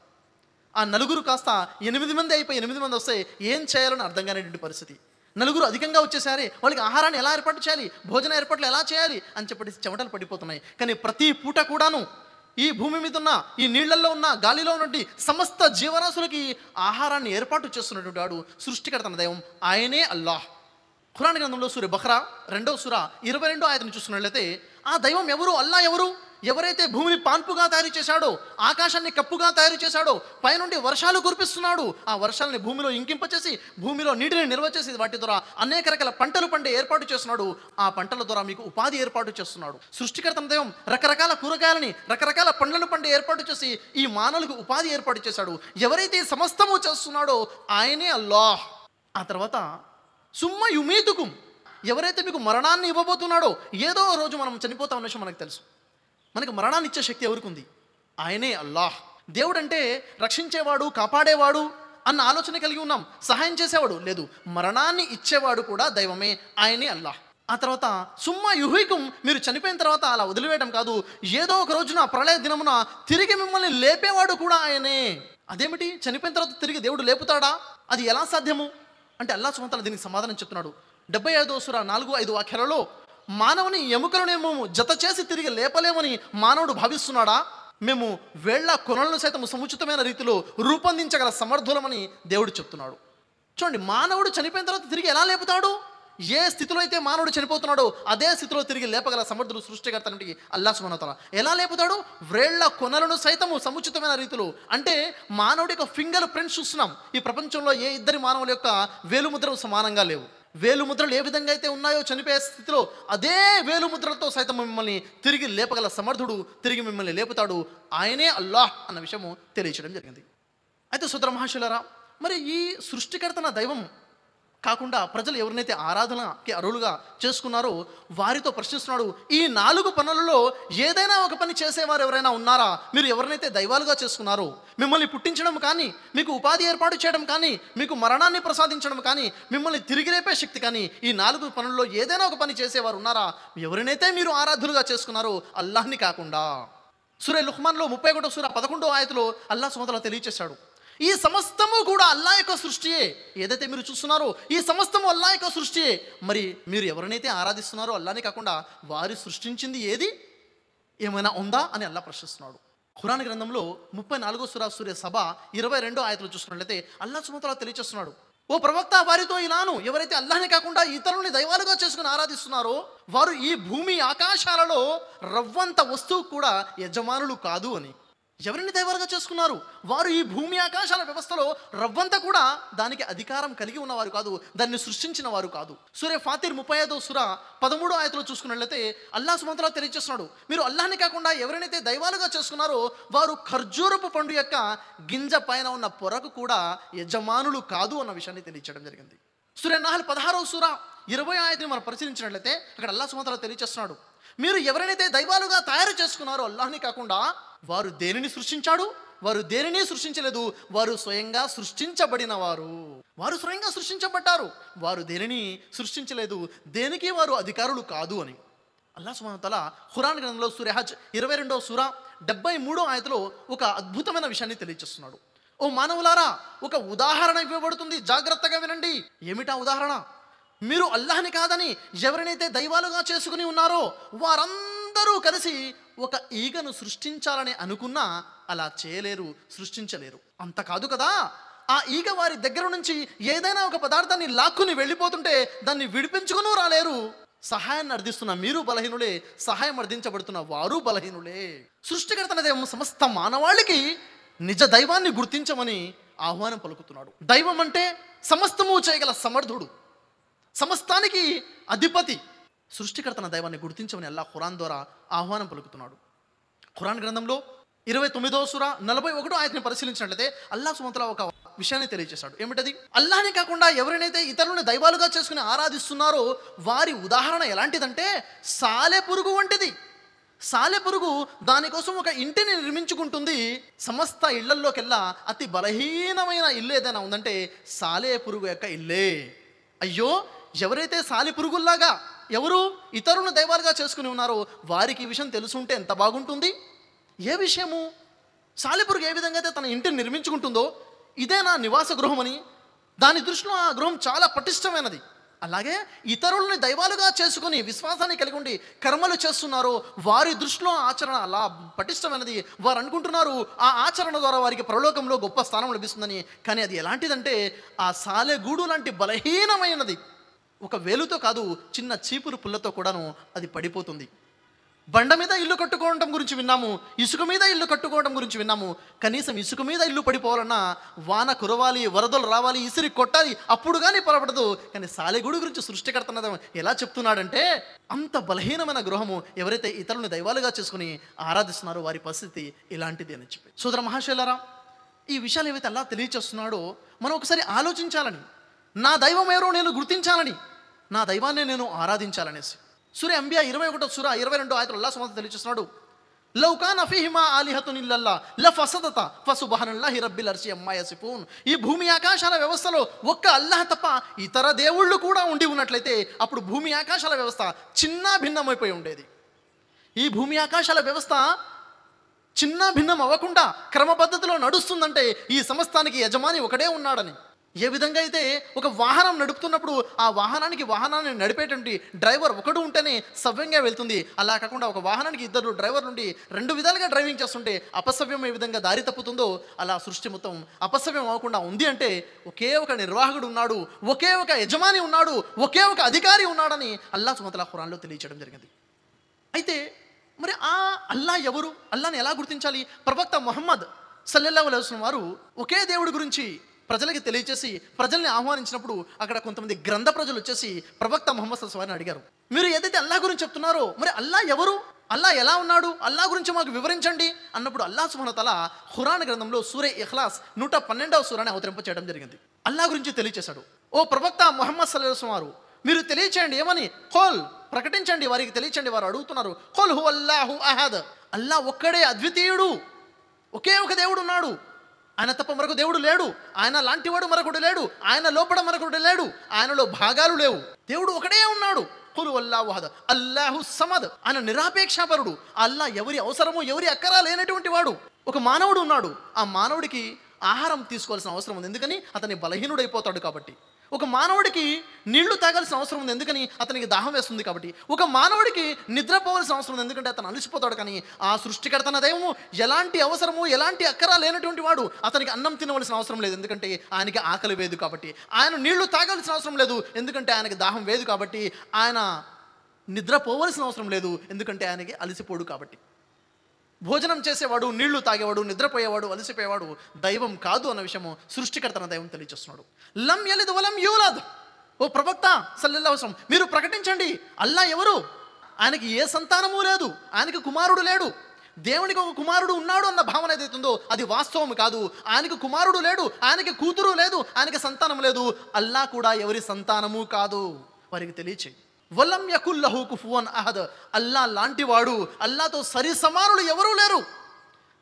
ఆ 4 కాస్త 8 మంది అయిపోయి 8 మంది వస్తే ఏం చేయాలని అర్థం కానిటువంటి పరిస్థితి. 4 అధికంగా వచ్చేసరి వాళ్ళకి ఆహారాన్ని ఎలా ఏర్పాటు చేయాలి, భోజన ఏర్పాట్లు ఎలా చేయాలి అని చెప్పి చెమటలు పడిపోతున్నాయి. కానీ ప్రతి పూట కూడాను ఈ భూమి మీద ఉన్న, ఈ నీళ్లలో ఉన్న, గాలిలో ఉన్నటువంటి సమస్త జీవరాశులకి ఆహారాన్ని ఏర్పాటు చేస్తున్నటువంటి వాడు సృష్టికర్త దైవం, ఆయనే అల్లాహ్. ఖురాన్ గ్రంథంలో సూరా బఖరా 22వ చూస్తున్నట్లయితే ఆ దైవం ఎవరు? అల్లా ఎవరు? ఎవరైతే భూమిని పాన్పుగా తయారు చేశాడో, ఆకాశాన్ని కప్పుగా తయారు చేశాడో, పైనుండి వర్షాలు కురిపిస్తున్నాడు, ఆ వర్షాలని భూమిలో ఇంకింపచేసి భూమిలో నీటిని నిల్వ చేసి వాటి ద్వారా అనేక రకాల పంటలు పండే ఏర్పాటు చేస్తున్నాడు. ఆ పంటల ద్వారా మీకు ఉపాధి ఏర్పాటు చేస్తున్నాడు. సృష్టికర్త దైవం రకరకాల కూరగాయలని, రకరకాల పండ్లను పండే ఏర్పాటు చేసి ఈ మానవులకు ఉపాధి ఏర్పాటు చేశాడు. ఎవరైతే సమస్తము చేస్తున్నాడో ఆయనే అల్లాహ్. ఆ తర్వాత సుమ్మ యుమీతుకుం, ఎవరైతే మీకు మరణాన్ని ఇవ్వబోతున్నాడో, ఏదో రోజు మనం చనిపోతా ఉన్న విషయం మనకు తెలుసు. మనకు మరణాన్ని ఇచ్చే శక్తి ఎవరికి ఉంది? ఆయనే అల్లాహ్. దేవుడు అంటే రక్షించేవాడు, కాపాడేవాడు అన్న ఆలోచన కలిగి ఉన్నాం. సహాయం చేసేవాడు లేదు, మరణాన్ని ఇచ్చేవాడు కూడా దైవమే, ఆయనే అల్లాహ్. ఆ తర్వాత సుమ్మ యుహీకుం, మీరు చనిపోయిన తర్వాత అలా వదిలివేయడం కాదు, ఏదో ఒక రోజున ప్రళయ దినమున తిరిగి మిమ్మల్ని లేపేవాడు కూడా ఆయనే. అదేమిటి? చనిపోయిన తర్వాత తిరిగి దేవుడు లేపుతాడా? అది ఎలా సాధ్యము అంటే అల్లాహ్ సుబ్హానహు వ తఆలా దీనికి సమాధానం చెప్తున్నాడు. 75వ సూరా 4-5 వాక్యాలలో, మానవుని ఎముకలను జత చేసి తిరిగి లేపలేమని మానవుడు భావిస్తున్నాడా? మేము వేళ్ల కొనలను సైతం సముచితమైన రీతిలో రూపొందించగల సమర్థులమని దేవుడు చెప్తున్నాడు. చూడండి, మానవుడు చనిపోయిన తర్వాత తిరిగి ఎలా లేపుతాడు? ఏ స్థితిలో అయితే మానవుడు చనిపోతున్నాడో అదే స్థితిలో తిరిగి లేపగల సమర్థుడు సృష్టికర్త అల్లాహ్ సుబ్హానహు వ తఆలా. ఎలా లేపుతాడు? వేళ్ల కొనలను సైతము సముచితమైన రీతిలో. అంటే మానవుడి యొక్క ఫింగర్ ప్రింట్స్ చూస్తున్నాం. ఈ ప్రపంచంలో ఏ ఇద్దరి మానవుల యొక్క వేలుముద్రలు సమానంగా లేవు. వేలుముద్రలు ఏ విధంగా అయితే ఉన్నాయో చనిపోయే స్థితిలో, అదే వేలుముద్రలతో సైతం మిమ్మల్ని తిరిగి లేపగల సమర్థుడు, తిరిగి మిమ్మల్ని లేపుతాడు, ఆయనే అల్లాహ్ అన్న విషయము తెలియచేయడం జరిగింది. అయితే సోదర మహాశయులారా, మరి ఈ సృష్టికర్తన దైవం కాకుండా ప్రజలు ఎవరినైతే ఆరాధనకి అర్హులుగా చేసుకున్నారో వారితో ప్రశ్నిస్తున్నాడు, ఈ 4 పనులలో ఏదైనా ఒక పని చేసేవారు ఎవరైనా ఉన్నారా? మీరు ఎవరినైతే దైవాలుగా చేసుకున్నారో, మిమ్మల్ని పుట్టించడం కానీ, మీకు ఉపాధి ఏర్పాటు చేయడం కానీ, మీకు మరణాన్ని ప్రసాదించడం కానీ, మిమ్మల్ని తిరిగి రేపే శక్తి కానీ, ఈ 4 పనుల్లో ఏదైనా ఒక పని చేసేవారు ఉన్నారా? ఎవరినైతే మీరు ఆరాధనలుగా చేసుకున్నారో అల్లాహ్ని కాకుండా. సూరే లుక్మాన్లో 31వ సూర 11వ ఆయతలో అల్లాహ్ సుబ్హానహు వ తఆలా తెలియచేశాడు, ఈ సమస్తము కూడా అల్లాహ్ యొక్క సృష్టియే. ఏదైతే మీరు చూస్తున్నారో ఈ సమస్తము అల్లాహ్ యొక్క సృష్టియే. మరి మీరు ఎవరినైతే ఆరాధిస్తున్నారో అల్లాహ్ని కాకుండా వారు సృష్టించింది ఏది ఏమైనా ఉందా అని అల్లాహ్ ప్రశ్నిస్తున్నాడు. ఖురాన్ గ్రంథంలో 34వ సూర సూరే సబా 22వ ఆయతలో చూసుకున్నట్లయితే అల్లాహ్ సుబ్హానహు వ తఆలా తెలియచేస్తున్నాడు, ఓ ప్రవక్త వారితో ఇలాను, ఎవరైతే అల్లాహ్ని కాకుండా ఇతరుల్ని దైవాలుగా చేసుకుని ఆరాధిస్తున్నారో వారు ఈ భూమి ఆకాశాలలో రవ్వంత వస్తువు కూడా యజమానులు కాదు అని. ఎవరిని దైవాలుగా చేసుకున్నారు? వారు ఈ భూమి ఆకాశాల వ్యవస్థలో రవ్వంతా కూడా దానికి అధికారం కలిగి ఉన్నవారు కాదు, దాన్ని సృష్టించిన వారు కాదు. సూరే ఫాతిర్ 35వ సూర 13వ ఆయతలో చూసుకున్నట్లయితే అల్లాహ్ సుబ్హానహు వ తఆలా తెలియజేస్తున్నాడు, మీరు అల్లాహ్ని కాకుండా ఎవరినైతే దైవాలుగా చేసుకున్నారో వారు ఖర్జూరపు పండు యొక్క గింజ పైన ఉన్న పొరకు కూడా యజమానులు కాదు అన్న విషయాన్ని తెలియచేయడం జరిగింది. సూరే నహల్ 16వ సూర 20వ ఆయతని మనం పరిశీలించినట్లయితే అక్కడ అల్లాహ్ సుబ్హానహు వ తఆలా తెలియజేస్తున్నాడు, మీరు ఎవరినైతే దైవాలుగా తయారు చేసుకున్నారో అల్లాహ్ని కాకుండా వారు దేనిని సృష్టించాడు? వారు దేనిని సృష్టించలేదు, వారు స్వయంగా సృష్టించబడిన వారు. వారు స్వయంగా సృష్టించబడ్డారు, వారు దేనిని సృష్టించలేదు, దేనికి వారు అధికారులు కాదు అని అల్లాహ్ సుబ్హానహు వ తఆలా ఖురాన్ గ్రంథంలో సూరే హజ్ 22వ సూర 73వ ఆయతలో ఒక అద్భుతమైన విషయాన్ని తెలియజేస్తున్నాడు. ఓ మానవులారా, ఒక ఉదాహరణ ఇవ్వబడుతుంది, జాగ్రత్తగా వినండి. ఏమిటా ఉదాహరణ? మీరు అల్లాహ్ని కాదని ఎవరినైతే దైవాలుగా చేసుకుని ఉన్నారో వారందరూ కలిసి ఒక ఈగను సృష్టించాలని అనుకున్నా అలా చేయలేరు, సృష్టించలేరు. అంత కాదు కదా, ఆ ఈగ వారి దగ్గర నుంచి ఏదైనా ఒక పదార్థాన్ని లాక్కుని వెళ్ళిపోతుంటే దాన్ని విడిపించుకుని రాలేరు. సహాయాన్ని అర్థిస్తున్న మీరు బలహీనులే, సహాయం అర్థించబడుతున్న వారు బలహీనులే. సృష్టికర్తనదేమో సమస్త మానవాళికి నిజ దైవాన్ని గుర్తించమని ఆహ్వానం పలుకుతున్నాడు. దైవం అంటే సమస్తము చేయగల సమర్థుడు, సమస్తానికి అధిపతి. సృష్టికర్తన దైవాన్ని గుర్తించమని అల్లాహ్ ఖురాన్ ద్వారా ఆహ్వానం పలుకుతున్నాడు. ఖురాన్ గ్రంథంలో 29వ సూర 41వ ఆయతని పరిశీలించినట్లయితే అల్లాహ్ సుబ్హానహు వ తఆలా ఒక విషయాన్ని తెలియజేశాడు. ఏమిటది? అల్లాహ్ని కాకుండా ఎవరినైతే ఇతరులను దైవాలుగా చేసుకుని ఆరాధిస్తున్నారో వారి ఉదాహరణ ఎలాంటిదంటే సాలెపురుగు వంటిది. సాలెపురుగు దానికోసం ఒక ఇంటిని నిర్మించుకుంటుంది. సమస్త ఇళ్లల్లోకెల్లా అతి బలహీనమైన ఇల్లు ఏదైనా ఉందంటే సాలెపురుగు యొక్క ఇల్లే. అయ్యో, ఎవరైతే సాలెపురుగుల్లాగా ఎవరు ఇతరులను దైవాలుగా చేసుకుని ఉన్నారో వారికి ఈ విషయం తెలుసుంటే ఎంత బాగుంటుంది. ఏ విషయము? సాలెపురుగు ఏ విధంగా అయితే తన ఇంటిని నిర్మించుకుంటుందో ఇదే నా నివాస గృహం అని, దాని దృష్టిలో ఆ గృహం చాలా పటిష్టమైనది. అలాగే ఇతరులని దైవాలుగా చేసుకుని విశ్వాసాన్ని కలిగి ఉండి కర్మలు చేస్తున్నారో వారి దృష్టిలో ఆచరణ అలా పటిష్టమైనది. వారు అనుకుంటున్నారు ఆ ఆచరణ ద్వారా వారికి పరలోకంలో గొప్ప స్థానం లభిస్తుందని. కానీ అది ఎలాంటిదంటే ఆ సాలెగూడు లాంటి బలహీనమైనది. ఒక వేలుతో కాదు, చిన్న చీపురు పుల్లతో కూడాను అది పడిపోతుంది. బండ మీద ఇల్లు కట్టుకోవడం గురించి విన్నాము, ఇసుక మీద ఇల్లు కట్టుకోవడం గురించి విన్నాము. కనీసం ఇసుక మీద ఇల్లు పడిపోవాలన్నా వాన కురవాలి, వరదలు రావాలి, ఇసిరి కొట్టాలి, అప్పుడు కానీ పొరపడదు. కానీ సాలెగూడు గురించి సృష్టికర్త ఎలా చెప్తున్నాడంటే అంత బలహీనమైన గృహము ఎవరైతే ఇతరులను దైవాలుగా చేసుకుని ఆరాధిస్తున్నారో వారి పరిస్థితి ఇలాంటిది అని చెప్పి. సోదర మహాశైలారా, ఈ విషయాలు ఏవైతే అల్లాహ్ తెలియచేస్తున్నాడో మనం ఒకసారి ఆలోచించాలని, నా దైవం ఎవరో నేను గుర్తించాలని, నా దైవాన్ని నేను ఆరాధించాలనేసి. సూరే అంబియా 21వ సూర 22వ ఆయతలో అల్లాహ్ సుబ్హానహు వ తఆలా తెలియజేస్తున్నాడు, లౌ కాన ఫీహిమా ఆలిహతున్ ఇల్లల్లాహ్ లఫసదత ఫసుబ్హానల్లాహి రబ్బిల్ అర్షి అమ్మా యసిఫూన్. ఈ భూమి ఆకాశాల వ్యవస్థలో ఒక్క అల్లాహ్ తప్ప ఇతర దేవుళ్ళు కూడా ఉండి ఉన్నట్లయితే అప్పుడు భూమి ఆకాశాల వ్యవస్థ చిన్న భిన్నమైపోయి ఉండేది. ఈ భూమి ఆకాశాల వ్యవస్థ చిన్న భిన్నం అవ్వకుండా క్రమ పద్ధతిలో నడుస్తుందంటే ఈ సమస్తానికి యజమాని ఒకడే ఉన్నాడని. ఏ విధంగా అయితే ఒక వాహనం నడుపుతున్నప్పుడు ఆ వాహనాన్ని నడిపేటువంటి డ్రైవర్ ఒకడు ఉంటేనే సవ్యంగా వెళ్తుంది. అలా కాకుండా ఒక వాహనానికి ఇద్దరు డ్రైవర్ నుండి 2 విధాలుగా డ్రైవింగ్ చేస్తుంటే అపసవ్యం ఏ విధంగా దారి తప్పుతుందో అలా సృష్టి మొత్తం అపసవ్యం అవ్వకుండా ఉంది అంటే ఒకే ఒక నిర్వాహకుడు ఉన్నాడు, ఒకే ఒక యజమాని ఉన్నాడు, ఒకే ఒక అధికారి ఉన్నాడని అల్లాహ్ సుబ్హానహు వ తఆలా ఖురాన్లో తెలియజేయడం జరిగింది. అయితే మరి ఆ అల్లా ఎవరు? అల్లాని ఎలా గుర్తించాలి? ప్రవక్త ముహమ్మద్ సల్లల్లాహు అలైహి వసల్లం వారు ఒకే దేవుడి గురించి ప్రజలకి తెలియచేసి ప్రజల్ని ఆహ్వానించినప్పుడు అక్కడ కొంతమంది గ్రంథ ప్రజలు వచ్చేసి ప్రవక్త ముహమ్మద్ సల్లల్లాహు అలైహి వసల్లం వారిని అడిగారు, మీరు ఏదైతే అల్లా గురించి చెప్తున్నారో మరి అల్లా ఎవరు? అల్లా ఎలా ఉన్నాడు, అల్లా గురించి మాకు వివరించండి అన్నప్పుడు అల్లా సుబ్హానహు వ తఆలా ఖురాన్ గ్రంథంలో సూరే ఇఖ్లాస్ 112వ సూరాని అవతరింప చేయడం జరిగింది. అల్లా గురించి తెలియచేశాడు. ఓ ప్రవక్త ముహమ్మద్ సల్లల్లాహు అలైహి వసల్లం వారు మీరు తెలియచేయండి. ఏమని? ఖుల్, ప్రకటించండి, వారికి తెలియచేయండి. వారు అడుగుతున్నారు, ఖుల్ హువల్లాహు అహద్, అల్లా ఒక్కడే అద్వితీయుడు, ఒకే ఒక దేవుడు ఉన్నాడు, ఆయన తప్ప మరొక దేవుడు లేడు, ఆయన లాంటివాడు మరొకడు లేడు, ఆయన లోపల మరొకడు లేడు, ఆయనలో భాగాలు లేవు, దేవుడు ఒకడే ఉన్నాడు. ఖుల్ హువల్లాహు అహద్ అల్లాహు సమద్, ఆయన నిరాపేక్షపరుడు. అల్లా ఎవరి అవసరము ఎవరి అక్కరా లేనటువంటి వాడు. ఒక మానవుడు ఉన్నాడు, ఆ మానవుడికి ఆహారం తీసుకోవాల్సిన అవసరం ఉంది, ఎందుకని అతని బలహీనుడైపోతాడు కాబట్టి. ఒక మానవుడికి నీళ్లు తాగాల్సిన అవసరం ఉంది, ఎందుకని అతనికి దాహం వేస్తుంది కాబట్టి. ఒక మానవుడికి నిద్రపోవాల్సిన అవసరం ఉంది, ఎందుకంటే అతను అలసిపోతాడు. కానీ ఆ సృష్టికర్తన దైవము ఎలాంటి అవసరము ఎలాంటి అక్కరా లేనటువంటి వాడు. అతనికి అన్నం తినవలసిన అవసరం లేదు, ఎందుకంటే ఆయనకి ఆకలి వేదు కాబట్టి. ఆయన నీళ్లు తాగాల్సిన అవసరం లేదు, ఎందుకంటే ఆయనకి దాహం వేదు కాబట్టి. ఆయన నిద్రపోవలసిన అవసరం లేదు, ఎందుకంటే ఆయనకి అలసిపోడు కాబట్టి. భోజనం చేసేవాడు, నీళ్లు తాగేవాడు, నిద్రపోయేవాడు, అలసిపోయేవాడు దైవం కాదు అన్న విషయము సృష్టికర్తన దైవం తెలియజేస్తున్నాడు. లం యలిద్ వలం యూలద్, ఓ ప్రవక్త సల్లల్లాహు అలైహి వసల్లం మీరు ప్రకటించండి, అల్లా ఎవరు? ఆయనకి ఏ సంతానము లేదు, ఆయనకి కుమారుడు లేడు. దేవునికి ఒక కుమారుడు ఉన్నాడు అన్న భావన ఏదైతుందో అది వాస్తవం కాదు. ఆయనకి కుమారుడు లేడు, ఆయనకి కూతురు లేదు, ఆయనకి సంతానం లేదు. అల్లా కూడా ఎవరి సంతానము కాదు, వారికి తెలియచేయి. వలం యకుల్లహు కుఫువన్ అహద్, అల్లా లాంటివాడు, అల్లాతో సరి సమానులు ఎవరూ లేరు.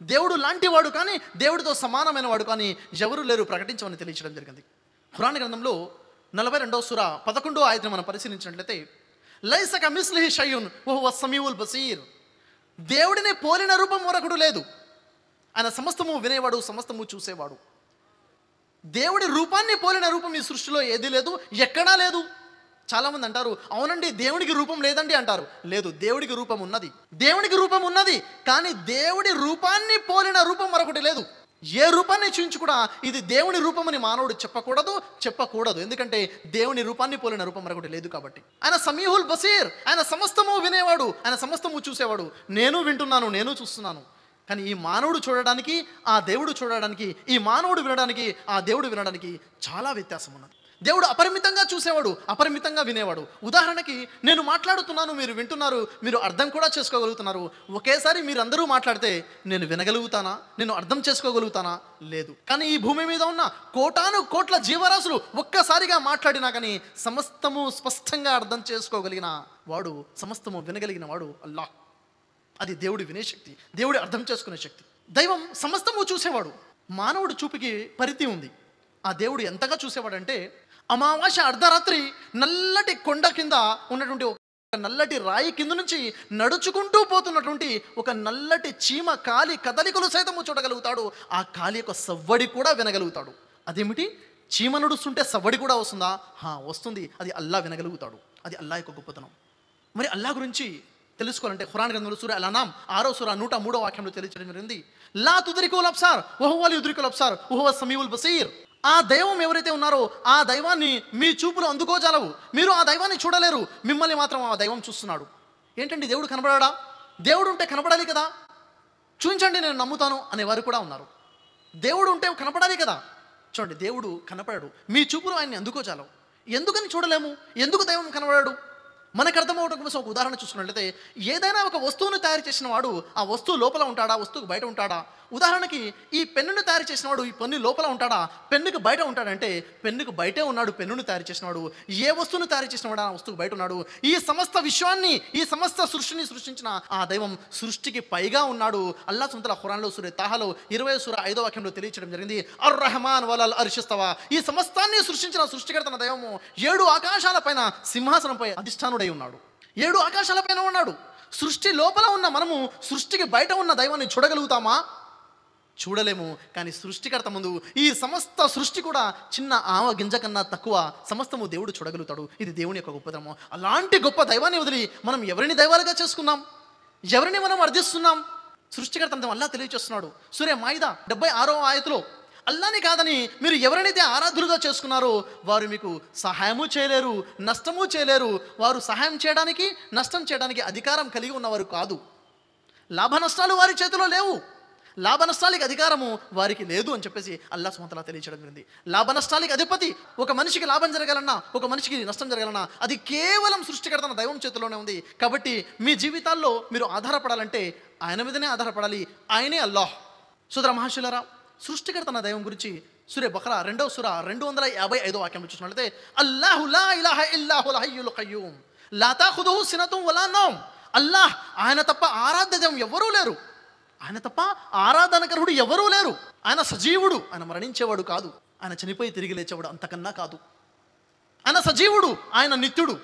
దేవుడు లాంటివాడు కానీ దేవుడితో సమానమైన వాడు కానీ ఎవరూ లేరు ప్రకటించమని తెలియచడం జరిగింది. ఖురాన్ గ్రంథంలో 42వ సూరా 11వ ఆయతను మనం పరిశీలించినట్లయితే, లైస కమిస్లిహి షైఉన్ వహువ సమీఉల్ బసీర్, దేవుడిని పోలిన రూపం మరొకడు లేదు, ఆయన సమస్తము వినేవాడు, సమస్తము చూసేవాడు. దేవుడి రూపాన్ని పోలిన రూపం ఈ సృష్టిలో ఏదీ లేదు, ఎక్కడా లేదు. చాలామంది అంటారు, అవునండి దేవుడికి రూపం లేదండి అంటారు. లేదు, దేవుడికి రూపం ఉన్నది, దేవుడికి రూపం ఉన్నది, కానీ దేవుడి రూపాన్ని పోలిన రూపం మరొకటి లేదు. ఏ రూపాన్ని చూపించి కూడా ఇది దేవుని రూపమని మానవుడు చెప్పకూడదు, ఎందుకంటే దేవుని రూపాన్ని పోలిన రూపం మరొకటి లేదు కాబట్టి. ఆయన సమీహుల్ బసీర్, ఆయన సమస్తము వినేవాడు, ఆయన సమస్తము చూసేవాడు. నేను వింటున్నాను, నేను చూస్తున్నాను. కానీ ఈ మానవుడు చూడడానికి, ఆ దేవుడు చూడడానికి, ఈ మానవుడు వినడానికి, ఆ దేవుడు వినడానికి చాలా వ్యత్యాసం ఉన్నది. దేవుడు అపరిమితంగా చూసేవాడు, అపరిమితంగా వినేవాడు. ఉదాహరణకి నేను మాట్లాడుతున్నాను, మీరు వింటున్నారు, మీరు అర్థం కూడా చేసుకోగలుగుతున్నారు. ఒకేసారి మీరందరూ మాట్లాడితే నేను వినగలుగుతానా, నేను అర్థం చేసుకోగలుగుతానా? లేదు. కానీ ఈ భూమి మీద ఉన్న కోటాను కోట్ల జీవరాశులు ఒక్కసారిగా మాట్లాడినా కానీ సమస్తము స్పష్టంగా అర్థం చేసుకోగలిగిన వాడు, సమస్తము వినగలిగిన వాడు అల్లాహ్. అది దేవుడి వినే శక్తి, దేవుడి అర్థం చేసుకునే శక్తి. దైవం సమస్తము చూసేవాడు. మానవుడి చూపుకి పరిధి ఉంది. ఆ దేవుడు ఎంతగా చూసేవాడంటే, అమావాస్య అర్ధరాత్రి నల్లటి కొండ కింద ఉన్నటువంటి ఒక నల్లటి రాయి కింద నుంచి నడుచుకుంటూ పోతున్నటువంటి ఒక నల్లటి చీమ కాలి కదలికలు సైతము చూడగలుగుతాడు. ఆ కాలి యొక్క సవ్వడి కూడా వినగలుగుతాడు. అదేమిటి? చీమ నడుస్తుంటే సవ్వడి కూడా వస్తుందా? వస్తుంది. అది అల్లా వినగలుగుతాడు. అది అల్లా యొక్క గొప్పతనం. మరి అల్లా గురించి తెలుసుకోవాలంటే ఖురాన్ గ్రంథంలో సూరా అల్ అనామ్ 6వ సూరా 103వ వాక్యంలో తెలియజేయడం జరిగింది. లా తుద్రికుల్ అబ్సార్ వహువల్ యుద్రికుల్ అబ్సార్ వహువ సమీఉల్ బసీర్. ఆ దైవం ఎవరైతే ఉన్నారో ఆ దైవాన్ని మీ చూపులు అందుకోజాలవు, మీరు ఆ దైవాన్ని చూడలేరు, మిమ్మల్ని మాత్రం ఆ దైవం చూస్తున్నాడు. ఏంటండి దేవుడు కనబడాడా? దేవుడు ఉంటే కనపడాలి కదా, చూపించండి నేను నమ్ముతాను అనేవారు కూడా ఉన్నారు. దేవుడు ఉంటే కనపడాలి కదా. చూడండి, దేవుడు కనపడాడు, మీ చూపులు ఆయన్ని అందుకోజాలవు. ఎందుకని చూడలేము? ఎందుకు దైవం కనబడాడు? మనకు అర్థమవడం కోసం ఒక ఉదాహరణ చూసుకున్నట్లయితే, ఏదైనా ఒక వస్తువును తయారు చేసిన వాడు ఆ వస్తువు లోపల ఉంటాడా, వస్తువుకు బయట ఉంటాడా? ఉదాహరణకి ఈ పెన్నును తయారు చేసిన వాడు ఈ పెన్ను లోపల ఉంటాడా, పెన్నుకు బయట ఉంటాడంటే పెన్నుకు బయటే ఉన్నాడు. పెన్నును తయారు చేసిన వాడు ఏ వస్తువును తయారు చేసిన వాడు ఆ వస్తువుకు బయట ఉన్నాడు. ఈ సమస్త విశ్వాన్ని, ఈ సమస్త సృష్టిని సృష్టించిన ఆ దైవం సృష్టికి పైగా ఉన్నాడు. అల్లా సుబ్హానహు ఖురాన్లో సూరా తాహాలో 20వ సూరా 5వ వాక్యంలో తెలియజేయడం జరిగింది, అర్ రహమాన్ వలల్ అర్షిస్తవా. ఈ సమస్తాన్ని సృష్టించిన సృష్టికర్తన దైవము 7 ఆకాశాలపైన సింహాసనంపై అధిష్టానుడై ఉన్నాడు. 7 ఆకాశాలపైన ఉన్నాడు. సృష్టి లోపల ఉన్న మనము సృష్టికి బయట ఉన్న దైవాన్ని చూడగలుగుతామా? చూడలేము. కానీ సృష్టికర్త ముందు ఈ సమస్త సృష్టి కూడా చిన్న ఆవ గింజ కన్నా తక్కువ, సమస్తము దేవుడు చూడగలుగుతాడు. ఇది దేవుని యొక్క గొప్పతనము. అలాంటి గొప్ప దైవాన్ని వదిలి మనం ఎవరిని దైవాలుగా చేసుకున్నాం? ఎవరిని మనం అర్థిస్తున్నాం? సృష్టికర్త అల్లా తెలియజేస్తున్నాడు. సూరా మాయిదా 76వ ఆయతలో, అల్లాని కాదని మీరు ఎవరినైతే ఆరాధులుగా చేసుకున్నారో వారు మీకు సహాయము చేయలేరు, నష్టము చేయలేరు. వారు సహాయం చేయడానికి, నష్టం చేయడానికి అధికారం కలిగి ఉన్నవారు కాదు. లాభ నష్టాలు వారి చేతిలో లేవు. లాభ నష్టాలకి అధికారము వారికి లేదు అని చెప్పేసి అల్లాహ్ సుబ్హానహు వ తఆలా తెలియజేయడం జరిగింది. లాభ నష్టాలకి అధిపతి, ఒక మనిషికి లాభం జరగాలన్నా ఒక మనిషికి నష్టం జరగాలన్నా అది కేవలం సృష్టికర్త దైవం చేతిలోనే ఉంది. కాబట్టి మీ జీవితాల్లో మీరు ఆధారపడాలంటే ఆయన మీదనే ఆధారపడాలి. ఆయనే అల్లాహ్. సోదర మహాశయులారా, సృష్టికర్త దైవం గురించి సూరే బఖరా 2వ సూర 255వ వాక్యం చూసినట్లయితే అల్లాహు లా ఇలాహ ఇల్లాహుల్ హయ్యుల్ ఖయ్యూమ్ లా తఖుదుహు సినతున్ వలా నౌమ్. అల్లాహ్, ఆయన తప్ప ఆరాధ్య దైవం ఎవరూ లేరు, ఆయన తప్ప ఆరాధనకరుడు ఎవరూ లేరు. ఆయన సజీవుడు, ఆయన మరణించేవాడు కాదు, ఆయన చనిపోయి తిరిగి లేచేవాడు అంతకన్నా కాదు. ఆయన సజీవుడు, ఆయన నిత్యుడు,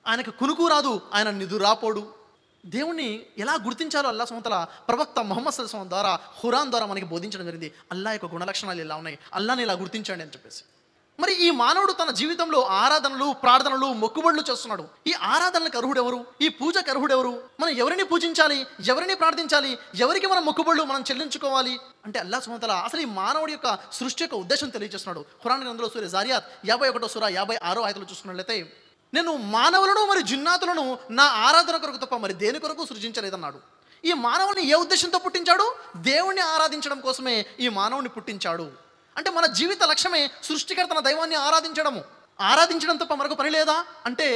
ఆయనకు కునుకు రాదు, ఆయన నిదురాపోడు. దేవుణ్ణి ఎలా గుర్తించాలో అల్లాహ్ సుబ్హానహు వ తఆలా ప్రవక్త ముహమ్మద్ సల్లల్లాహు అలైహి వసల్లం ద్వారా ఖురాన్ ద్వారా మనకి బోధించడం జరిగింది. అల్లాహ్ యొక్క గుణలక్షణాలు ఎలా ఉన్నాయి, అల్లాహ్ని ఇలా గుర్తించండి అని చెప్పేసి. మరి ఈ మానవుడు తన జీవితంలో ఆరాధనలు, ప్రార్థనలు, మొక్కుబడులు చేస్తున్నాడు. ఈ ఆరాధనలకు అర్హుడు ఎవరు? ఈ పూజకు అర్హుడు ఎవరు? మనం ఎవరిని పూజించాలి, ఎవరిని ప్రార్థించాలి, ఎవరికి మనం మొక్కుబడులు మనం చెల్లించుకోవాలి అంటే అల్లాహ్ సుబ్హానహు వ తఆలా అసలు ఈ మానవుడి యొక్క సృష్టి యొక్క ఉద్దేశం తెలియజేస్తున్నాడు. ఖురాన్ గ్రంథంలో సూరే జారియాత్ 51వ సూర 56వ ఆయతలో చూసుకున్నట్లయితే నేను మానవులను మరి జిన్నాతులను నా ఆరాధన కొరకు తప్ప మరి దేని కొరకు సృజించలేదన్నాడు. ఈ మానవుని ఏ ఉద్దేశంతో పుట్టించాడు? దేవుణ్ణి ఆరాధించడం కోసమే ఈ మానవుని పుట్టించాడు. అంటే మన జీవిత లక్ష్యమే సృష్టికర్తన దైవాన్ని ఆరాధించడము. ఆరాధించడం తప్ప మరొక పని లేదా అంటే,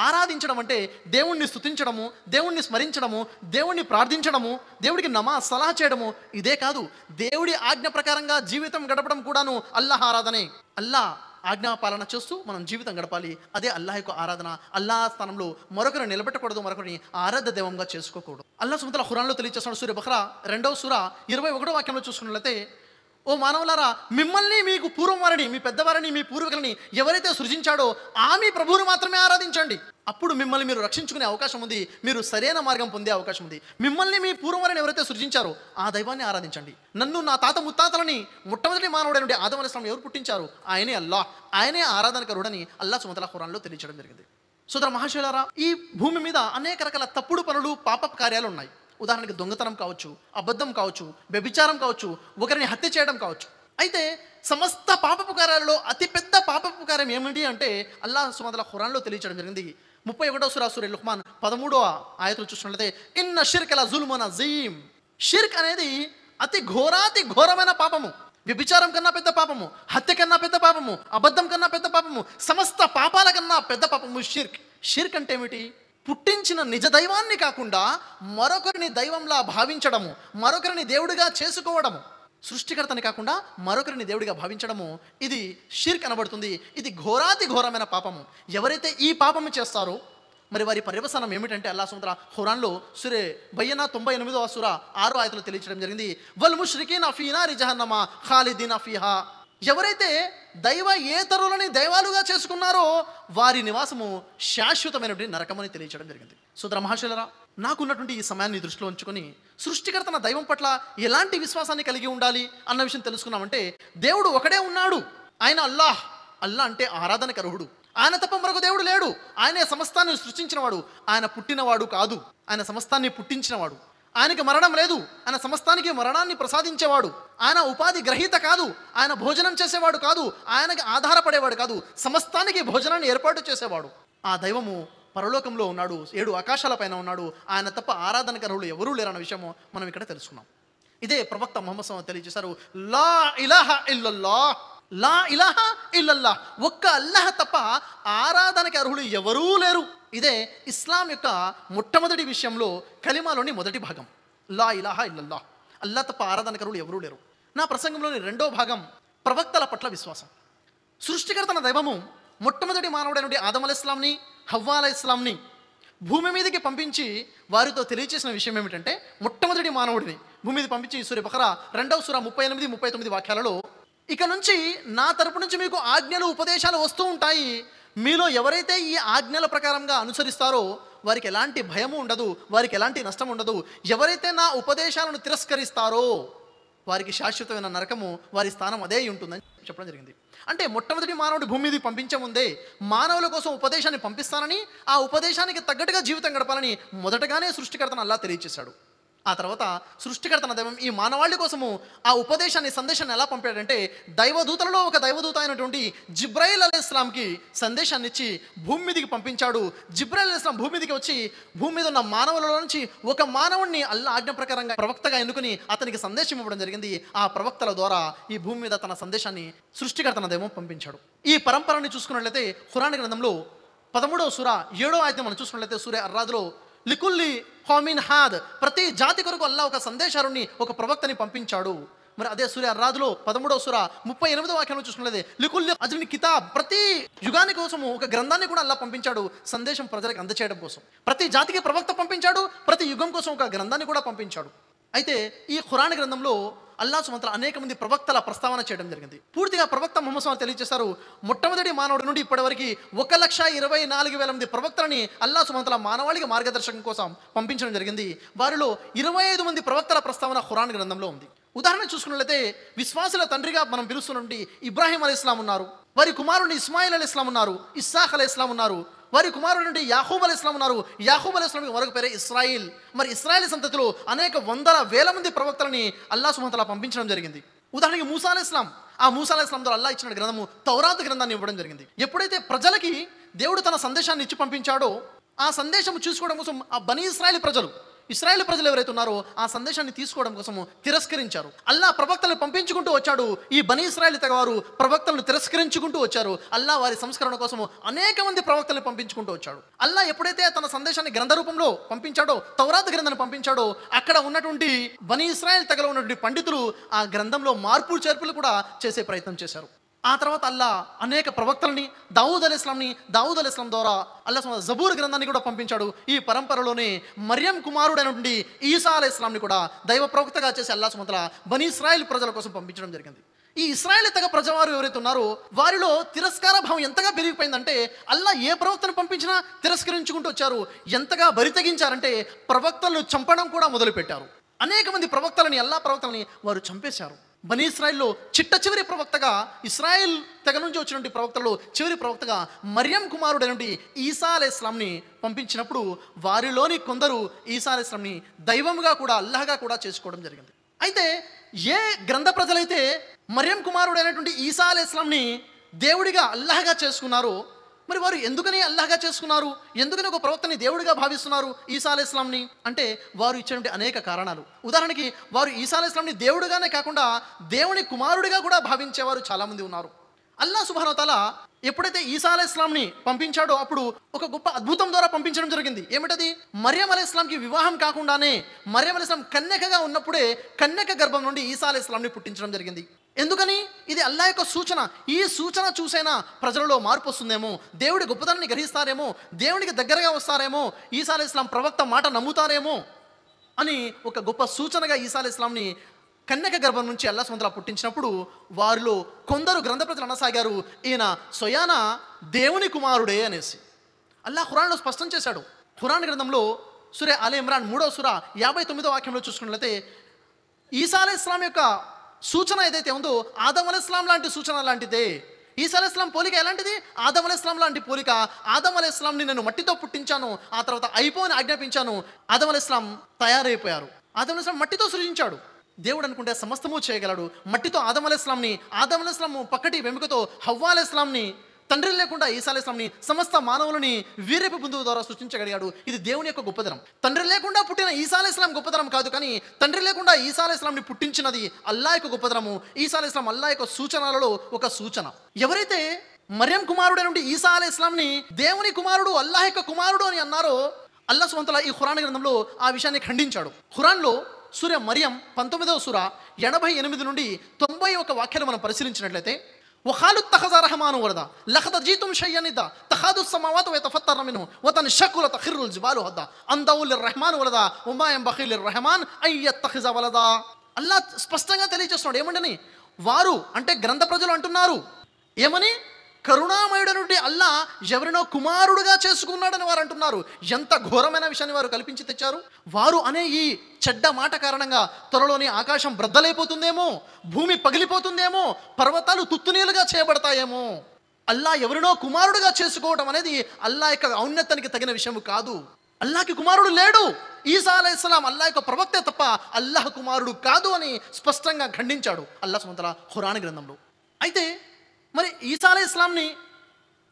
ఆరాధించడం అంటే దేవుణ్ణి స్తుతించడము, దేవుణ్ణి స్మరించడము, దేవుణ్ణి ప్రార్థించడము, దేవుడికి నమాజ్ సలహా చేయడము. ఇదే కాదు, దేవుడి ఆజ్ఞ ప్రకారంగా జీవితం గడపడం కూడాను అల్లాహ్ ఆరాధనే. అల్లాహ్ ఆజ్ఞాపాలన చేస్తూ మనం జీవితం గడపాలి. అదే అల్లాహ్ యొక్క ఆరాధన. అల్లాహ్ స్థానంలో మరొకరిని నిలబెట్టకూడదు, మరొకరిని ఆరాధ్య దైవంగా చేసుకోకూడదు. అల్లాహ్ సుబ్హానహు వ తఆలా ఖురాన్లో తెలియజేస్తున్నాడు. సూరే బఖరా 2వ సూర 21వ వాక్యంలో చూసుకున్నట్లయితే ఓ మానవులారా, మిమ్మల్ని, మీకు పూర్వం వారిని, మీ పెద్దవారిని, మీ పూర్వీకులని ఎవరైతే సృజించాడో ఆ మీ ప్రభువుని మాత్రమే ఆరాధించండి. అప్పుడు మిమ్మల్ని మీరు రక్షించుకునే అవకాశం ఉంది, మీరు సరైన మార్గం పొందే అవకాశం ఉంది. మిమ్మల్ని, మీ పూర్వం వారిని ఎవరైతే సృజించారో ఆ దైవాన్ని ఆరాధించండి. నన్ను, నా తాత ముత్తాతలని మొట్టమొదటి మానవుడైన ఆదం అలైహిస్సలాం ఎవరు పుట్టించారు? ఆయనే అల్లాహ్, ఆయనే ఆరాధనకరుడని అల్లాహ్ సుబ్హానహు వ తఆలా ఖురాన్లో తెలియజేయడం జరిగింది. సోదర మహాశయులారా, ఈ భూమి మీద అనేక రకాల తప్పుడు పనులు, పాప కార్యాలు ఉన్నాయి. ఉదాహరణకి దొంగతనం కావచ్చు, అబద్ధం కావచ్చు, వ్యభిచారం కావచ్చు, ఒకరిని హత్య చేయడం కావచ్చు. అయితే సమస్త పాపపు కార్యాలలో అతిపెద్ద పాపపు కార్యం ఏమిటి అంటే అల్లాహ్ సుబ్హానహు వ తఆలా ఖురాన్లో తెలియజేయడం జరిగింది. 31వ సూర సూరే లుఖ్మాన్ 13వ ఆయతలో చూసినట్లయితే ఇన్న షిర్క లజుల్మున్ అజీమ్. షిర్క్ అనేది అతి ఘోరమైన పాపము. వ్యభిచారం కన్నా పెద్ద పాపము, హత్య కన్నా పెద్ద పాపము, అబద్ధం కన్నా పెద్ద పాపము, సమస్త పాపాల కన్నా పెద్ద పాపము షిర్క్. షిర్క్ అంటే ఏమిటి? పుట్టించిన నిజ దైవాన్ని కాకుండా మరొకరిని దైవంలా భావించడము, మరొకరిని దేవుడిగా చేసుకోవడము. సృష్టికర్తని కాకుండా మరొకరిని దేవుడిగా భావించడము, ఇది షిర్క్ అనబడుతుంది. ఇది ఘోరమైన పాపము. ఎవరైతే ఈ పాపము చేస్తారో మరి వారి పర్యవసానం ఏమిటంటే అల్లాహ్ సుబ్హానహు వ తఆలా ఖురాన్లో సూరే బయ్యనా 98వ సూర 6వ ఆయతలో తెలియజేయడం జరిగింది. వల్ ముష్రికీన ఫీ నారి జహన్నమ ఖాలిదీన ఫీహా. ఎవరైతే దైవ ఏతరులని దైవాలుగా చేసుకున్నారో వారి నివాసము శాశ్వతమైనటువంటి నరకమని తెలియజేయడం జరిగింది. సోదర మహాశయులారా, నాకున్నటువంటి ఈ సమయాన్ని దృష్టిలో ఉంచుకొని సృష్టికర్తన దైవం పట్ల ఎలాంటి విశ్వాసాన్ని కలిగి ఉండాలి అన్న విషయం తెలుసుకున్నామంటే, దేవుడు ఒకడే ఉన్నాడు, ఆయన అల్లాహ్. అల్లాహ్ అంటే ఆరాధనకర్హుడు. ఆయన తప్ప మరొక దేవుడు లేడు. ఆయనే సమస్తాన్ని సృష్టించినవాడు. ఆయన పుట్టినవాడు కాదు, ఆయన సమస్తాన్ని పుట్టించినవాడు. ఆయనకి మరణం లేదు, ఆయన సమస్తానికి మరణాన్ని ప్రసాదించేవాడు. ఆయన ఉపాధి గ్రహీత కాదు, ఆయన భోజనం చేసేవాడు కాదు, ఆయనకి ఆధారపడేవాడు కాదు, సమస్తానికి భోజనాన్ని ఏర్పాటు చేసేవాడు. ఆ దైవము పరలోకంలో ఉన్నాడు, 7 ఆకాశాల పైన ఉన్నాడు. ఆయన తప్ప ఆరాధనకర్హులు ఎవరూ లేరన్న విషయము మనం ఇక్కడ తెలుసుకున్నాం. ఇదే ప్రవక్త ముహమ్మద్ సల్లల్లాహు అలైహి వసల్లం తెలియజేశారు. లా ఇలాహ ఇల్లల్లాహ్, లా ఇలాహ ఇల్లల్లాహ్. ఒక్క అల్లాహ్ తప్ప ఆరాధనకి అర్హులు ఎవరూ లేరు. ఇదే ఇస్లాం యొక్క మొట్టమొదటి విషయంలో కలిమాలోని మొదటి భాగం, లా ఇలాహ ఇల్లల్లాహ్. అల్లాహ్ తప్ప ఆరాధనకరులు ఎవరూ లేరు. నా ప్రసంగంలోని రెండో భాగం ప్రవక్తల పట్ల విశ్వాసం. సృష్టికర్తన దైవము మొట్టమొదటి మానవుడైన ఆదం అలైహిస్సలాంని, హవ్వా అలైహిస్సలాంని భూమి మీదకి పంపించి వారితో తెలియచేసిన విషయం ఏమిటంటే, మొట్టమొదటి మానవుడిని భూమి మీద పంపించి సూరే బఖరా 2వ సూర 38, 39 వాక్యాలలో ఇక నుంచి నా తరపు నుంచి మీకు ఆజ్ఞలు, ఉపదేశాలు వస్తూ ఉంటాయి. మీలో ఎవరైతే ఈ ఆజ్ఞల ప్రకారంగా అనుసరిస్తారో వారికి ఎలాంటి భయము ఉండదు, వారికి ఎలాంటి నష్టం ఉండదు. ఎవరైతే నా ఉపదేశాలను తిరస్కరిస్తారో వారికి శాశ్వతమైన నరకము, వారి స్థానం అదే ఉంటుందని చెప్పడం జరిగింది. అంటే మొట్టమొదటి మానవుడి భూమి మీద పంపించే ముందే మానవుల కోసం ఉపదేశాన్ని పంపిస్తానని, ఆ ఉపదేశానికి తగ్గట్టుగా జీవితం గడపాలని మొదటగానే సృష్టికర్తను అల్లాహ్ తెలియజేశాడు. ఆ తర్వాత సృష్టికర్తన దైవం ఈ మానవాళి కోసము ఆ ఉపదేశాన్ని సందేశాన్ని ఎలా పంపాడంటే, దైవదూతలలో ఒక దైవదూత అయినటువంటి జిబ్రాయిల్ అలైహిస్సలాంకి సందేశాన్ని ఇచ్చి భూమి మీదకి పంపించాడు. జిబ్రాయిల్ అలైహిస్సలాం భూమి మీదకి వచ్చి భూమి మీద ఉన్న మానవులలో నుంచి ఒక మానవుడిని అల్లా ఆజ్ఞ ప్రకారంగా ప్రవక్తగా ఎన్నుకుని అతనికి సందేశం ఇవ్వడం జరిగింది. ఆ ప్రవక్తల ద్వారా ఈ భూమి మీద తన సందేశాన్ని సృష్టికర్తన దైవం పంపించాడు. ఈ పరంపరని చూసుకున్నట్లయితే ఖురాన్ గ్రంథంలో 13వ సూర 7వ ఆయతం మనం చూసుకున్నట్లయితే సూర అర్రాద్లో లికుల్లి ఖౌమిన్ హాద్, ప్రతి జాతి కొరకు అల్లా ఒక సందేశారుని ఒక ప్రవక్తని పంపించాడు. మరి అదే సూర అర్రాద్లో 13వ సూర 38వ వాక్యంలో చూసుకున్నట్లయితే లికుల్లి అజ్రిన్ కితాబ్, ప్రతి యుగాని కోసము ఒక గ్రంథాన్ని కూడా అల్లా పంపించాడు సందేశం ప్రజలకు అందచేయడం కోసం. ప్రతి జాతికి ప్రవక్త పంపించాడు, ప్రతి యుగం కోసం ఒక గ్రంథాన్ని కూడా పంపించాడు. అయితే ఈ ఖురాన్ గ్రంథంలో అల్లా సుబ్హానహు వ తఆలా అనేక మంది ప్రవక్తల ప్రస్తావన చేయడం జరిగింది. పూర్తిగా ప్రవక్త ముహమ్మద్ సల్లల్లాహు అలైహి వసల్లం తెలియజేశారు, మొట్టమొదటి మానవుడి నుండి ఇప్పటివరకు 1,24,000 మంది ప్రవక్తలని అల్లా సుబ్హానహు వ తఆలా మానవాళికి మార్గదర్శకం కోసం పంపించడం జరిగింది. వారిలో 25 మంది ప్రవక్తల ప్రస్తావన ఖురాన్ గ్రంథంలో ఉంది. ఉదాహరణ చూసుకున్నట్లయితే విశ్వాసుల తండ్రిగా మనం పిలుస్తున్నటువంటి ఇబ్రాహీం అలైహిస్సలాం ఉన్నారు, వారి కుమారుడు ఇస్మాయిల్ అలైహిస్సలాం ఉన్నారు, ఇస్సాక్ అలైహిస్సలాం ఉన్నారు, వారి కుమారుడు నుండి యాహూబ్ అలైహిస్సలాం ఉన్నారు, యాహూబ్ అలైహిస్సలాంకి మరొక పేరే ఇస్రాయిల్. మరి ఇస్రాయిల్ సంతతిలో అనేక వందల వేల మంది ప్రవక్తలని అల్లా సుబ్హానహు వ తఆలా పంపించడం జరిగింది. ఉదాహరణకి మూసా అలైహిస్సలాం, ఆ మూసా అలైహిస్సలాం ద్వారా అల్లా ఇచ్చిన గ్రంథము తౌరాత్ గ్రంథాన్ని ఇవ్వడం జరిగింది. ఎప్పుడైతే ప్రజలకి దేవుడు తన సందేశాన్ని ఇచ్చి పంపించాడో ఆ సందేశం చూసుకోవడం కోసం ఆ బనీ ఇస్రాయేల్ ప్రజలు ఎవరైతే ఉన్నారో ఆ సందేశాన్ని తీసుకోవడం కోసము తిరస్కరించారు. అల్లా ప్రవక్తలను పంపించుకుంటూ వచ్చాడు. ఈ బనీ ఇస్రాయేల్ తెగవారు ప్రవక్తలను తిరస్కరించుకుంటూ వచ్చారు. అల్లా వారి సంస్కరణ కోసము అనేక మంది ప్రవక్తలను పంపించుకుంటూ వచ్చాడు. అల్లా ఎప్పుడైతే తన సందేశాన్ని గ్రంథ రూపంలో పంపించాడో, తౌరాత్ గ్రంథాన్ని పంపించాడో, అక్కడ ఉన్నటువంటి బనీ ఇస్రాయేల్ తెగలో ఉన్నటువంటి పండితులు ఆ గ్రంథంలో మార్పులు చేర్పులు కూడా చేసే ప్రయత్నం చేశారు. ఆ తర్వాత అల్లా అనేక ప్రవక్తలని దావూద్ అలైహిస్సలాం ద్వారా అల్లా జబూర్ గ్రంథాన్ని కూడా పంపించాడు. ఈ పరంపరలోనే మరియం కుమారుడైనటువంటి ఈసా అలైహిస్సలాంని కూడా దైవ ప్రవక్తగా చేసి అల్లా సుబ్హానహు వ తఆలా బనీ ఇస్రాయేల్ ప్రజల కోసం పంపించడం జరిగింది. ఈ ఇస్రాయేల్ తెగ ప్రజవారు ఎవరైతే ఉన్నారో వారిలో తిరస్కార భావం ఎంతగా పెరిగిపోయిందంటే అల్లా ఏ ప్రవక్తను పంపించినా తిరస్కరించుకుంటూ వచ్చారు. ఎంతగా బరితెగించారంటే ప్రవక్తలను చంపడం కూడా మొదలుపెట్టారు. అనేక మంది ప్రవక్తలని అల్లా ప్రవక్తలని వారు చంపేశారు. బనీ ఇస్రాయిల్లో చిట్ట చివరి ప్రవక్తగా, ఇస్రాయేల్ తెగ నుంచి వచ్చినటువంటి ప్రవక్తల్లో చివరి ప్రవక్తగా మరియం కుమారుడైనటువంటి ఈసా అలైహిస్సలాంని పంపించినప్పుడు వారిలోని కొందరు ఈసా అలైహిస్సలాంని దైవంగా కూడా అల్లాహగా కూడా చేసుకోవడం జరిగింది. అయితే ఏ గ్రంథ ప్రజలైతే మరియం కుమారుడైనటువంటి ఈసా అలైహిస్సలాంని దేవుడిగా అల్లాహగా చేసుకున్నారో మరి వారు ఎందుకని అల్లాహగా చేసుకున్నారు, ఎందుకని ఒక ప్రవక్తని దేవుడిగా భావిస్తున్నారు ఈసా అలైహిస్సలాంని అంటే వారు ఇచ్చినటువంటి అనేక కారణాలు. ఉదాహరణకి వారు ఈసా అలైహిస్సలాంని దేవుడిగానే కాకుండా దేవుని కుమారుడిగా కూడా భావించేవారు చాలామంది ఉన్నారు. అల్లా సుబ్హానహు వ తఆలా ఎప్పుడైతే ఈసా అలైహిస్సలాంని పంపించాడో అప్పుడు ఒక గొప్ప అద్భుతం ద్వారా పంపించడం జరిగింది. ఏమిటది? మరియం అలైహిస్సలాంకి వివాహం కాకుండానే మరియం అలైహిస్సలాం కన్యకగా ఉన్నప్పుడే కన్యక గర్భం నుండి ఈసా అలైహిస్సలాంని పుట్టించడం జరిగింది. ఎందుకని? ఇది అల్లా యొక్క సూచన. ఈ సూచన చూసైనా ప్రజలలో మార్పు వస్తుందేమో, దేవుడి గొప్పతనాన్ని గ్రహిస్తారేమో, దేవునికి దగ్గరగా వస్తారేమో, ఈసా అలైహిస్సలాం ప్రవక్త మాట నమ్ముతారేమో అని ఒక గొప్ప సూచనగా ఈసా అలైహిస్సలాంని కన్యక గర్భం నుంచి అల్లా సుబ్హానహు వ తఆలా పుట్టించినప్పుడు వారిలో కొందరు గ్రంథ ప్రజలు అనసాగారు, ఈయన స్వయాన దేవుని కుమారుడే అనేసి. అల్లా ఖురాన్లో స్పష్టం చేశాడు. ఖురాన్ గ్రంథంలో సూర ఆల్ ఇమ్రాన్ 3వ సూర 59వ వాక్యంలో చూసుకున్నట్లయితే ఈసా అలైహిస్సలాం యొక్క సూచన ఏదైతే ఉందో ఆదం అలైహిస్సలాం లాంటి సూచన లాంటిదే. ఈసా అలైహిస్సలాం పోలిక ఎలాంటిది? ఆదం అలైహిస్సలాం లాంటి పోలిక. ఆదం అలైహిస్సలాంని నేను మట్టితో పుట్టించాను, ఆ తర్వాత అయిపోని ఆజ్ఞాపించాను. ఆదం అలైహిస్సలాం తయారైపోయారు. ఆదం అలైహిస్సలాం మట్టితో సృజించాడు. దేవుడు అనుకుంటే సమస్తము చేయగలడు. మట్టితో ఆదం అలైహిస్సలాం పక్కటి వెముకతో హవ్వా అలైహిస్సలాంని, తండ్రి లేకుండా ఈసా అలైహిస్సలాంని, సమస్త మానవులని వీర్యపు బిందువు ద్వారా సృష్టించగలిగాడు. ఇది దేవుని యొక్క గొప్పతనం. తండ్రి లేకుండా పుట్టిన ఈసా అలైహిస్సలాం గొప్పతనం కాదు, కానీ తండ్రి లేకుండా ఈసా అలైహిస్సలాంని పుట్టించినది అల్లా యొక్క గొప్పతనము. ఈసా అలైహిస్సలాం అల్లా యొక్క సూచనలలో ఒక సూచన. ఎవరైతే మరియం కుమారుడు నుండి ఈసా అలైహిస్సలాంని దేవుని కుమారుడు, అల్లాహ్ యొక్క కుమారుడు అని అన్నారో అల్లా సుబ్హానహు వ తఆలా ఈ ఖురాన్ గ్రంథంలో ఆ విషయాన్ని ఖండించాడు. ఖురాన్లో సూర మరియం 19వ సూర 88 నుండి 91 వాక్యాలు మనం పరిశీలించినట్లయితే وقالوا اتخذ الرحمن ولدا لقد جئتم شيئا إدا تكاد السماوات ويتفطرن منه وتنشق وتخر الجبال هدا أن دعوا للرحمن ولدا وما ينبغي للرحمن أن يتخذ ولدا. అల్లా స్పష్టంగా తెలియజేస్తున్నాడు. ఏమంటని? వారు అంటే గ్రంథ ప్రజలు అంటున్నారు ఏమని? కరుణామయుడు నుండి అల్లా ఎవరినో కుమారుడుగా చేసుకున్నాడని వారు అంటున్నారు. ఎంత ఘోరమైన విషయాన్ని వారు కల్పించి తెచ్చారు. వారు అనే ఈ చెడ్డ మాట కారణంగా త్వరలోని ఆకాశం బ్రద్దలైపోతుందేమో, భూమి పగిలిపోతుందేమో, పర్వతాలు తుత్తునీలుగా చేయబడతాయేమో. అల్లా ఎవరినో కుమారుడుగా చేసుకోవడం అనేది అల్లా యొక్క ఔన్నత్యానికి తగిన విషయం కాదు. అల్లాహకి కుమారుడు లేడు, ఈసా అలైహిస్సలాం అల్లాహ్ యొక్క ప్రవక్తే తప్ప అల్లాహ్ కుమారుడు కాదు అని స్పష్టంగా ఖండించాడు అల్లాహ్ సుబ్హానహు వ తఆలా ఖురాన్ గ్రంథంలో. అయితే మరి ఈసా అలైహిస్సలాంని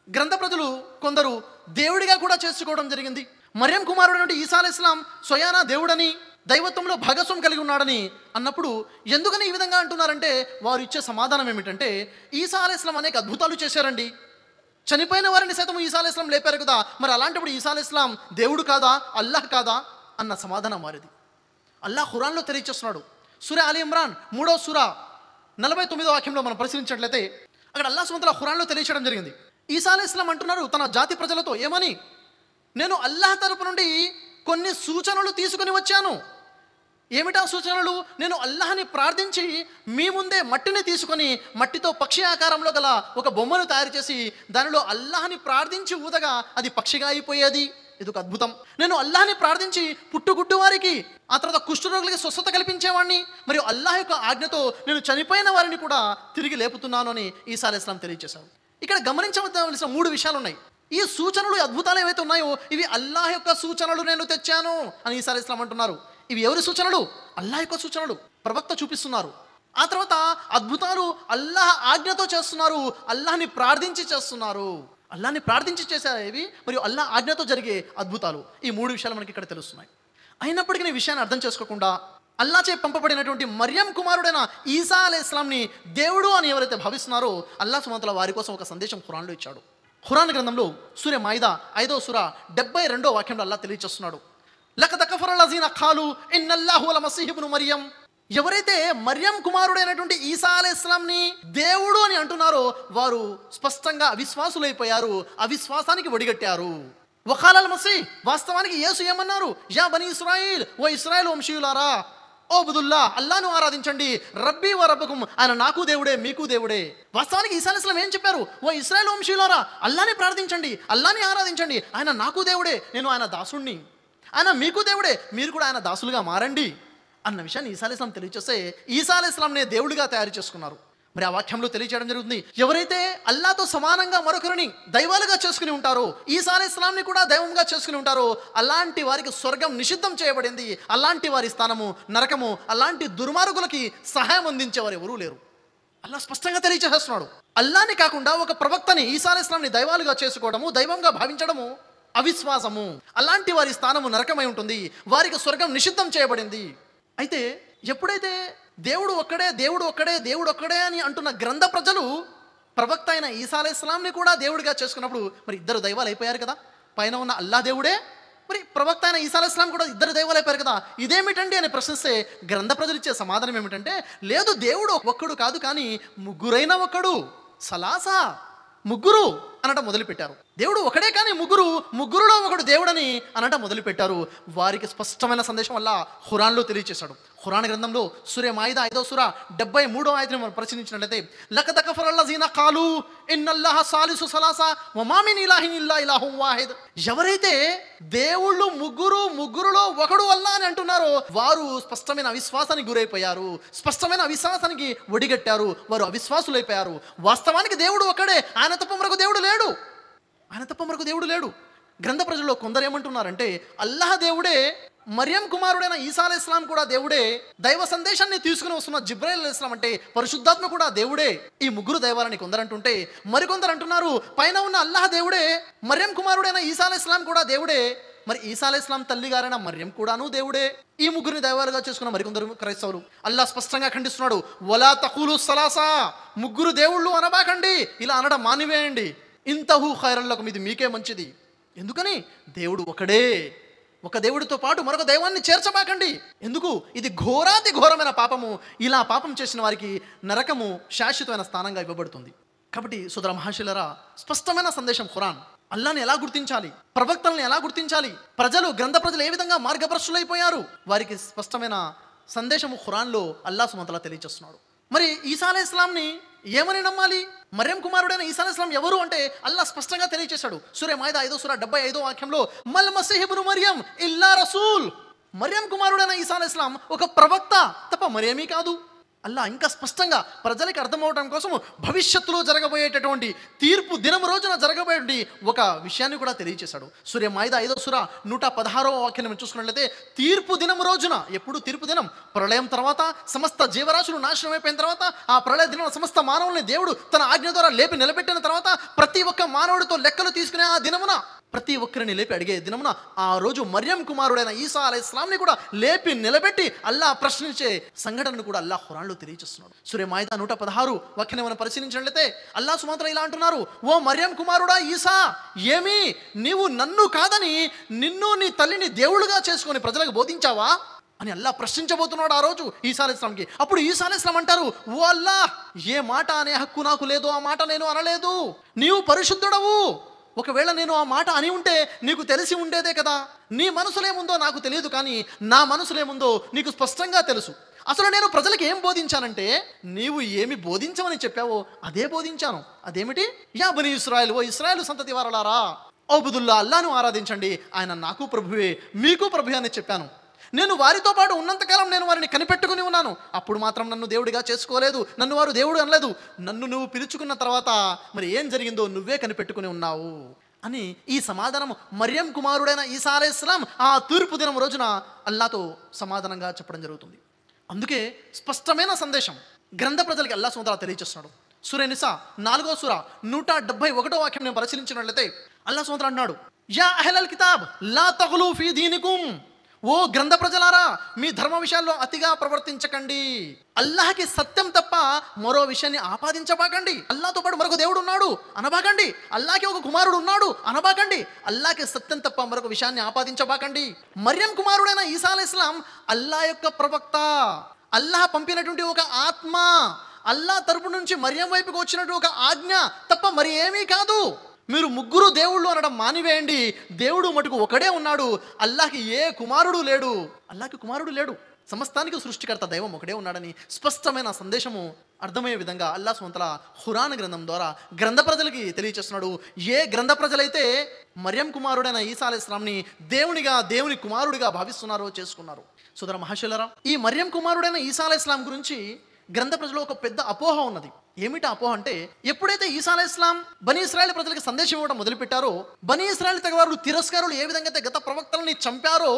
గ్రంథ ప్రజలు కొందరు దేవుడిగా కూడా చేసుకోవడం జరిగింది. మరియం కుమారుడు అంటే ఈసా అలైహిస్సలాం స్వయానా దేవుడని, దైవత్వంలో భాగస్వం కలిగి ఉన్నాడని అన్నప్పుడు ఎందుకని ఈ విధంగా అంటున్నారంటే వారు ఇచ్చే సమాధానం ఏమిటంటే, ఈసా అలైహిస్సలాం అనేక అద్భుతాలు చేశారండి, చనిపోయిన వారిని సైతం ఈసా అలైహిస్సలాం లేపారు కదా, మరి అలాంటప్పుడు ఈసా అలైహిస్సలాం దేవుడు కాదా, అల్లాహ్ కాదా అన్న సమాధానం వారిది. అల్లాహ్ ఖురాన్లో తెలియచేస్తున్నాడు. సూరా ఆలి ఇమ్రాన్ 3వ సూరా 49వ వాక్యంలో మనం పరిశీలించినట్లయితే అక్కడ అల్లాహ్ సుబ్హానహు వ తఆలా ఖురాన్లో తెలియచేయడం జరిగింది. ఈసా అలైహిస్సలాం అంటున్నారు తన జాతి ప్రజలతో ఏమని, నేను అల్లాహ్ తరపు నుండి కొన్ని సూచనలు తీసుకుని వచ్చాను. ఏమిటా సూచనలు? నేను అల్లాహ్ని ప్రార్థించి మీ ముందే మట్టిని తీసుకొని మట్టితో పక్షి ఆకారంలో గల ఒక బొమ్మను తయారు చేసి దానిలో అల్లాహ్ని ప్రార్థించి ఊదగా అది పక్షిగా అయిపోయేది. ఇది ఒక అద్భుతం. నేను అల్లాహ్ని ప్రార్థించి పుట్టుగుడ్డు వారికి, ఆ తర్వాత కుష్ఠరోగులకి స్వస్థత కల్పించేవాడిని, మరియు అల్లాహ్ యొక్క ఆజ్ఞతో నేను చనిపోయిన వారిని కూడా తిరిగి లేపుతున్నాను అని ఈసా అలైహిస్సలాం తెలియజేశారు. ఇక్కడ గమనించవలసిన 3 విషయాలు ఉన్నాయి. ఈ సూచనలు, అద్భుతాలు ఏవైతే ఉన్నాయో ఇవి అల్లాహ్ యొక్క సూచనలు నేను తెచ్చాను అని ఈసా అలైహిస్సలాం అంటున్నారు. ఇవి ఎవరి సూచనలు? అల్లాహ్ యొక్క సూచనలు. ప్రవక్త చూపిస్తున్నారు. ఆ తర్వాత అద్భుతాలు అల్లాహ్ ఆజ్ఞతో చేస్తున్నారు, అల్లాహ్ని ప్రార్థించి చేస్తున్నారు. అల్లాహ్ని ప్రార్థించి చేసేవి మరియు అల్లాహ్ ఆజ్ఞతో జరిగే అద్భుతాలు. ఈ 3 విషయాలు మనకి ఇక్కడ తెలుస్తున్నాయి. అయినప్పటికీ ఈ విషయాన్ని అర్థం చేసుకోకుండా అల్లాహ్ చే పంపబడినటువంటి మరియం కుమారుడైన ఈసా అలైహిస్సలాంని దేవుడు అని ఎవరైతే భావిస్తున్నారో అల్లాహ్ సుబ్హానహు వ తఆలా వారి కోసం ఒక సందేశం ఖురాన్లో ఇచ్చాడు. ఖురాన్ గ్రంథంలో సూరా మాయిదా 5వ సూరా 72వ వాక్యంలో అల్లాహ్ తెలియజేస్తున్నాడు. లఖద్ కఫర లజీన ఖాలు ఇన్నల్లాహు వల్ మసీహ్ ఇబ్ను మరియం. ఎవరైతే మరియం కుమారుడైనటువంటి ఈసా అలైహిస్సలాంని దేవుడు అని అంటున్నారో వారు స్పష్టంగా అవిశ్వాసులైపోయారు, అవిశ్వాసానికి ఒడిగట్టారు. వఖాలల్ మసీహ్, వాస్తవానికి యేసు ఏమన్నారు? యా బనీ ఇస్రాయిల్, ఓ ఇస్రాయేల్ వంశీయులారా, ఓ బుదుల్లా, అల్లాహ్ను ఆరాధించండి, రబ్బీ వ రబ్బకుం, ఆయన నాకు దేవుడే మీకు దేవుడే. వాస్తవానికి ఈసా అలైహిస్సలాం ఏం చెప్పారు? ఓ ఇశ్రాయేలు వంశీయులారా, అల్లాహ్ని ప్రార్థించండి, అల్లాహ్ని ఆరాధించండి, ఆయన నాకు దేవుడే, నేను ఆయన దాసుణ్ణి, ఆయన మీకు దేవుడే, మీరు కూడా ఆయన దాసులుగా మారండి అన్న విషయాన్ని ఈసా అలైహిస్సలాం తెలియచేస్తే ఈసా అలైహిస్సలాంనే దేవుడిగా తయారు చేసుకున్నారు. మరి ఆ వాక్యంలో తెలియజేయడం జరుగుతుంది, ఎవరైతే అల్లాహ్తో సమానంగా మరొకరిని దైవాలుగా చేసుకుని ఉంటారో, ఈసా అలైహిస్సలాంని కూడా దైవంగా చేసుకుని ఉంటారో అలాంటి వారికి స్వర్గం నిషిద్ధం చేయబడింది, అలాంటి వారి స్థానము నరకము, అలాంటి దుర్మార్గులకి సహాయం అందించేవారు ఎవరూ లేరు. అల్లాహ్ స్పష్టంగా తెలియజేస్తున్నాడు. అల్లాహ్ని కాకుండా ఒక ప్రవక్తని ఈసా అలైహిస్సలాంని దైవాలుగా చేసుకోవడము, దైవంగా భావించడము అవిశ్వాసము. అలాంటి వారి స్థానము నరకమై ఉంటుంది, వారికి స్వర్గం నిషిద్ధం చేయబడింది. అయితే ఎప్పుడైతే దేవుడు ఒక్కడే, దేవుడు ఒక్కడే, దేవుడు ఒక్కడే అని అంటున్న గ్రంథ ప్రజలు ప్రవక్త అయిన ఈసా అలైహిస్సలాంని కూడా దేవుడిగా చేసుకున్నప్పుడు మరి ఇద్దరు దైవాలు అయిపోయారు కదా. పైన ఉన్న అల్లాహ్ దేవుడే, మరి ప్రవక్త అయిన ఈసా అలైహిస్సలాం కూడా ఇద్దరు దైవాలు అయిపోయారు కదా. ఇదేమిటండి అని ప్రశ్నిస్తే గ్రంథ ప్రజలు ఇచ్చే సమాధానం ఏమిటంటే, లేదు, దేవుడు ఒక్కడు కాదు కానీ ముగ్గురైన ఒక్కడు, సలాసా, ముగ్గురు అనటం మొదలుపెట్టారు. దేవుడు ఒకడే కానీ ముగ్గురులో ఒకడు దేవుడని అనటం మొదలుపెట్టారు. వారికి స్పష్టమైన సందేశం వల్ల ఖురాన్లో తెలియచేశాడు. ఖురాన్ గ్రంథంలో సూరా మాయిదా 5వ సూరా 73వ ఆయతను మనం పరిశీలించినట్లయితే లఖద్ కఫర లజీన ఖాలు ఇన్నల్లాహ సాలిసు సలాసా వమా మిన్ ఇలాహిన్ ఇల్లా ఇలాహుం వాహిద్. ఎవరైతే దేవుళ్ళు ముగ్గురులో ఒకడు అల్లాహ్ అని అంటున్నారో వారు స్పష్టమైన అవిశ్వాసానికి గురైపోయారు, స్పష్టమైన అవిశ్వాసానికి ఒడిగట్టారు, వారు అవిశ్వాసులైపోయారు. వాస్తవానికి దేవుడు ఒకడే, ఆయన తప్ప మరొక దేవుడు లేడు, ఆయన తప్ప మరొక దేవుడు లేడు. గ్రంథ ప్రజల్లో కొందరు ఏమంటున్నారంటే అల్లాహ్ దేవుడే, మరియం కుమారుడైన ఈసా అలైహిస్సలాం కూడా దేవుడే, దైవ సందేశాన్ని తీసుకుని వస్తున్న జిబ్రాయిల్ అలైహిస్సలాం అంటే పరిశుద్ధాత్మ కూడా దేవుడే. ఈ ముగ్గురు దైవాలని కొందరు అంటుంటే మరికొందరు అంటున్నారు పైన ఉన్న అల్లాహ్ దేవుడే, మరియం కుమారుడైన ఈసా అలైహిస్సలాం కూడా దేవుడే, మరి ఈసా అలైహిస్సలాం తల్లి గారైన మరియం కూడాను దేవుడే. ఈ ముగ్గురిని దైవాలుగా చేసుకున్న మరికొందరు క్రైస్తవులు. అల్లాహ్ స్పష్టంగా ఖండిస్తున్నాడు, వలా తఖూలు సలాసా, ముగ్గురు దేవుళ్ళు అనబాకండి, ఇలా అనడం మానివేయండి, ఇంతహు ఖైరన్ లకుం, ఇది మీకే మంచిది. ఎందుకని? దేవుడు ఒకడే, ఒక దేవుడితో పాటు మరొక దైవాన్ని చేర్చబాకండి. ఎందుకు? ఇది ఘోరాతి ఘోరమైన పాపము. ఇలా పాపం చేసిన వారికి నరకము శాశ్వతమైన స్థానంగా ఇవ్వబడుతుంది. కాబట్టి సోదర మహాశిలరా, స్పష్టమైన సందేశం ఖురాన్. అల్లాహ్ని ఎలా గుర్తించాలి, ప్రవక్తలను ఎలా గుర్తించాలి, గ్రంథ ప్రజలు ఏ విధంగా మార్గభ్రష్టులైపోయారు, వారికి స్పష్టమైన సందేశము ఖురాన్లో అల్లాహ్ సుబ్హానహు వ తఆలా తెలియజేస్తున్నాడు. మరి ఈసా అలైహిస్సలాంని ఏమని నమ్మాలి? మరియం కుమారుడైన ఈసా అలైహిస్సలాం ఎవరు అంటే అల్లాహ్ స్పష్టంగా తెలియజేశాడు. సూరా మాయిదా 5వ సూరా 75వ వాక్యంలో మల్ మసీహ్ ఇబ్ను మరియం ఇల్లా రసూల్. మరియం కుమారుడైన ఈసా అలైహిస్సలాం ఒక ప్రవక్త తప్ప మరేమీ కాదు. అల్లా ఇంకా స్పష్టంగా ప్రజలకి అర్థమవడం కోసం భవిష్యత్తులో జరగబోయేటటువంటి తీర్పు దినం రోజున జరగబోయేటువంటి ఒక విషయాన్ని కూడా తెలియజేశాడు. సూర్య మాయిద 5వ సూర 116వ వాక్యాన్ని మనం చూసుకున్నట్లయితే తీర్పు దినం రోజున, ఎప్పుడు తీర్పు దినం? ప్రళయం తర్వాత, సమస్త జీవరాశులు నాశనం అయిపోయిన తర్వాత, ఆ ప్రళయ దినం సమస్త మానవుల్ని దేవుడు తన ఆజ్ఞ ద్వారా లేపి నిలబెట్టిన తర్వాత, ప్రతి ఒక్క మానవుడితో లెక్కలు తీసుకునే ఆ దినమున, ప్రతి ఒక్కరిని లేపి అడిగే దినమున, ఆ రోజు మర్యం కుమారుడైన ఈసా అలైహిస్సలాంని కూడా లేపి నిలబెట్టి అల్లా ప్రశ్నించే సంఘటనను కూడా అల్లా ఖురాన్లో తెలియజేస్తున్నాడు. సూర్య మాయిదా 116 వాక్యాన్ని మనం పరిశీలించినట్లయితే అల్లా సుమంత్ర ఇలా అంటున్నారు, ఓ మర్యం కుమారుడా ఈసా, ఏమి నీవు నన్ను కాదని నిన్ను నీ తల్లిని దేవుళ్ళుగా చేసుకొని ప్రజలకు బోధించావా అని అల్లా ప్రశ్నించబోతున్నాడు ఆ రోజు ఈసా అలైహిస్సలాంకి. అప్పుడు ఈసా అలైహిస్సలాం అంటారు, ఓ అల్లా, ఏ మాట అనే హక్కు నాకు లేదు, ఆ మాట నేను అనలేదు, నీవు పరిశుద్ధుడవు. ఒకవేళ నేను ఆ మాట అని ఉంటే నీకు తెలిసి ఉండేదే కదా. నీ మనసులేముందో నాకు తెలియదు, కానీ నా మనసులేముందో నీకు స్పష్టంగా తెలుసు. అసలు నేను ప్రజలకు ఏం బోధించానంటే, నీవు ఏమి బోధించమని చెప్పావో అదే బోధించాను. అదేమిటి? యా బనీ ఇస్రాయేల్, ఓ ఇస్రాయేలు సంతతి వారలారా, అబుదుల్లా, అల్లాను ఆరాధించండి, ఆయన నాకు ప్రభువే మీకు ప్రభువే అని చెప్పాను. నేను వారితో పాటు ఉన్నంతకాలం నేను వారిని కనిపెట్టుకుని ఉన్నాను. అప్పుడు మాత్రం నన్ను దేవుడిగా చేసుకోలేదు, నన్ను వారు దేవుడు అనలేదు. నన్ను నువ్వు పిలుచుకున్న తర్వాత మరి ఏం జరిగిందో నువ్వే కనిపెట్టుకుని ఉన్నావు అని ఈ సమాధానం మర్యం కుమారుడైన ఈసా అలైహిస్సలాం ఆ తూర్పు దినం రోజున అల్లాతో సమాధానంగా చెప్పడం జరుగుతుంది. అందుకే స్పష్టమైన సందేశం గ్రంథ ప్రజలకి అల్లా సుమంత్ర తెలియజేస్తున్నాడు. సూర నిసా 4వ సూర 171వ వాక్యం నేను పరిశీలించినట్లయితే అల్లా సుమంత్ర అన్నాడు, యా అహ్లల్ కితాబ్ లా తగ్లూ ఫీ దీనికుం, ఓ గ్రంథ ప్రజలారా, మీ ధర్మ విషయాల్లో అతిగా ప్రవర్తించకండి. అల్లాహకి సత్యం తప్ప మరో విషయాన్ని ఆపాదించబాకండి. అల్లాతో పాటు మరొక దేవుడు ఉన్నాడు అనబాకండి. అల్లాకి ఒక కుమారుడు ఉన్నాడు అనబాకండి. అల్లాకి సత్యం తప్ప మరొక విషయాన్ని ఆపాదించబాకండి. మర్యం కుమారుడైన ఈసా అలైహిస్సలాం అల్లా యొక్క ప్రవక్త, అల్లాహ్ పంపినటువంటి ఒక ఆత్మ, అల్లా తరపు నుంచి మర్యం వైపుకి వచ్చినటువంటి ఒక ఆజ్ఞ తప్ప మరి ఏమీ కాదు. మీరు ముగ్గురు దేవుళ్ళు అనడం మానివేయండి. దేవుడు మటుకు ఒకడే ఉన్నాడు. అల్లాహకి ఏ కుమారుడు లేడు, అల్లాహకి కుమారుడు లేడు. సమస్తానికి సృష్టికర్త దైవం ఒకడే ఉన్నాడని స్పష్టమైన సందేశము అర్థమయ్యే విధంగా అల్లా సుమంత్ర ఖురాన్ గ్రంథం ద్వారా గ్రంథ ప్రజలకి తెలియచేస్తున్నాడు. ఏ గ్రంథ ప్రజలైతే మర్యం కుమారుడైన ఈసా అలైహిస్సలాంని దేవునిగా, దేవుని కుమారుడిగా భావిస్తున్నారో, చేసుకున్నారు. సోదర మహాశయులారా, ఈ మర్యం కుమారుడైన ఈసా అలైహిస్సలాం గురించి గ్రంథ ప్రజలో ఒక పెద్ద అపోహ ఉన్నది. ఏమిటి అపోహ అంటే, ఎప్పుడైతే ఈసా అలైహిస్సలాం బనీ ఇశ్రాయేల్ ప్రజలకు సందేశం ఇవ్వడం మొదలుపెట్టారో, బనీ ఇశ్రాయేల్ తెగవారు తిరస్కారులు ఏ విధంగా అయితే గత ప్రవక్తలని చంపారో,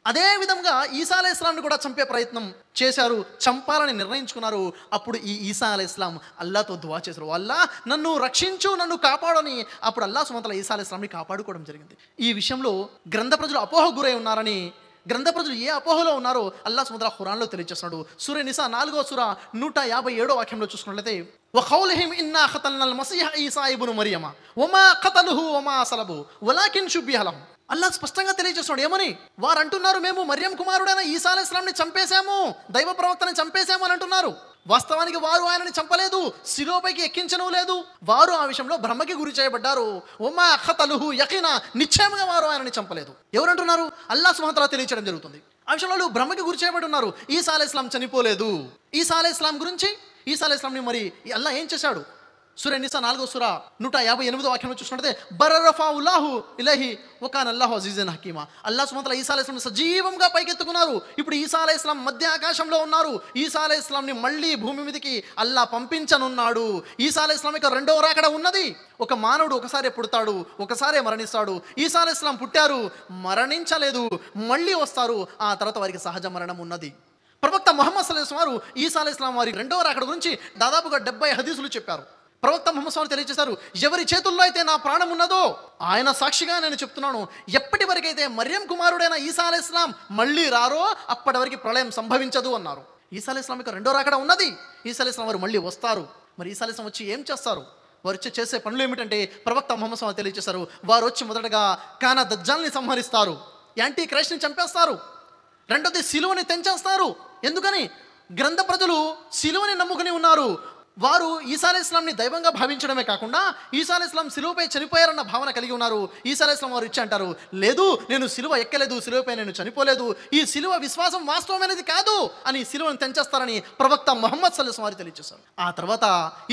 అదే విధంగా ఈసా అలైహిస్సలాంని కూడా చంపే ప్రయత్నం చేశారు, చంపాలని నిర్ణయించుకున్నారు. అప్పుడు ఈ ఈసా అలైహిస్సలాం అల్లాతో దువా చేశారు, అల్లా నన్ను రక్షించు, నన్ను కాపాడని. అప్పుడు అల్లా సుమంత్ర ఈసా అలైహిస్సలాంని కాపాడుకోవడం జరిగింది. ఈ విషయంలో గ్రంథ ప్రజలు అపోహ గురై ఉన్నారని, గ్రంథ ప్రజలు ఏ అపోహలో ఉన్నారో అల్లా సుమంత్ర ఖురాన్లో తెలియజేస్తున్నాడు. సూర నిసా 4వ సూర 157వ వాక్యంలో చూసుకున్నట్లయితే, వఖౌలిహిం ఇన్నా ఖతల్నల్ మసీహ ఈసా ఇబ్ను మరియమ వమా ఖతలుహు వమా సలబు వలాకిన్ షుబ్బిహ లహు. అల్లా స్పష్టంగా తెలియజేస్తున్నాడు ఏమని? వారు అంటున్నారు, మేము మర్యం కుమారుడైన ఈసా అలైహిస్సలాంని చంపేశాము, దైవ ప్రవక్తని చంపేశాము అని అంటున్నారు. వాస్తవానికి వారు ఆయనని చంపలేదు, శిలువపైకి ఎక్కించను లేదు. వారు ఆ విషయంలో భ్రమకి గురి చేయబడ్డారు. వమా ఖతలుహు యకీనా, నిశ్చయంగా వారు ఆయనని చంపలేదు. ఎవరంటున్నారు? అల్లా సుబ్హానహు వ తఆలా తెలియచేయడం జరుగుతుంది. ఆ విషయంలో వాళ్ళు భ్రమకి గురి చేయబడి ఉన్నారు. ఈసా అలైహిస్సలాం చనిపోలేదు. ఈసా అలైహిస్సలాం గురించి, ఈసా అలైహిస్సలాంని మరి అల్లా ఏం చేశాడు? సూర నిసా 4వ సూర 158వ వాక్యంలో చూసుకుంటే, బర్రఫాఉల్లాహు ఇలైహి వకాన అల్లాహు అజీజన్ హకీమా. అల్లా సుబ్హానహు వ తఆలా ఈసా అలైహిస్సలాం సజీవంగా పైకెత్తుకున్నారు. ఇప్పుడు ఈసా అలైహిస్సలాం మధ్య ఆకాశంలో ఉన్నారు. ఈసా అలైహిస్సలాంని మళ్ళీ భూమి మీదకి అల్లా పంపించనున్నాడు. ఈసా అలైహిస్సలాం యొక్క రెండవ రాకడ ఉన్నది. ఒక మానవుడు ఒకసారి పుడతాడు, ఒకసారి మరణిస్తాడు. ఈసా అలైహిస్సలాం పుట్టారు, మరణించలేదు, మళ్ళీ వస్తారు. ఆ తర్వాత వారికి సహజ మరణం ఉన్నది. ప్రవక్త ముహమ్మద్ సల్లల్లాహు అలైహి వసల్లం వారు ఈసా అలైహిస్సలాం వారి రెండవ రాకడ గురించి దాదాపుగా 70 హదీసులు చెప్పారు. ప్రవక్త ముహమ్మద్ సల్లల్లాహు అలైహి వసల్లం తెలియజేశారు, ఎవరి చేతుల్లో అయితే నా ప్రాణం ఉన్నదో ఆయన సాక్షిగా నేను చెప్తున్నాను, ఎప్పటి వరకైతే మర్యం కుమారుడైన ఈసా అలైహిస్సలాం మళ్ళీ రారో అప్పటి వరకు ప్రళయం సంభవించదు అన్నారు. ఈసా అలైహిస్సలాం యొక్క రెండో రాకడ ఉన్నది. ఈసా అలైహిస్సలాం వారు మళ్ళీ వస్తారు. మరి ఈసా అలైహిస్సలాం వచ్చి ఏం చేస్తారు? వారు వచ్చి చేసే పనులు ఏమిటంటే, ప్రవక్త ముహమ్మద్ సల్లల్లాహు అలైహి వసల్లం తెలియజేశారు, వారు వచ్చి మొదటగా కానా దజ్జాల్ని సంహరిస్తారు, యాంటీ క్రైస్ట్ని చంపేస్తారు. రెండోది సిలువని తెంచేస్తారు. ఎందుకని? గ్రంథ ప్రజలు సిలువని నమ్ముకుని ఉన్నారు. వారు ఈసా అలైహిస్సలాంని దైవంగా భావించడమే కాకుండా ఈసా అలైహిస్సలాం సిలువపై చనిపోయారన్న భావన కలిగి ఉన్నారు. ఈసా అలైహిస్సలాం వారు ఇచ్చి అంటారు, లేదు నేను సిలువ ఎక్కలేదు, సిలువపై నేను చనిపోలేదు, ఈ సిలువ విశ్వాసం వాస్తవమైనది కాదు అని సిలువను తెంచేస్తారని ప్రవక్త ముహమ్మద్ సల్లల్లాహు అలైహి వసల్లం వారు తెలియజేశారు. ఆ తర్వాత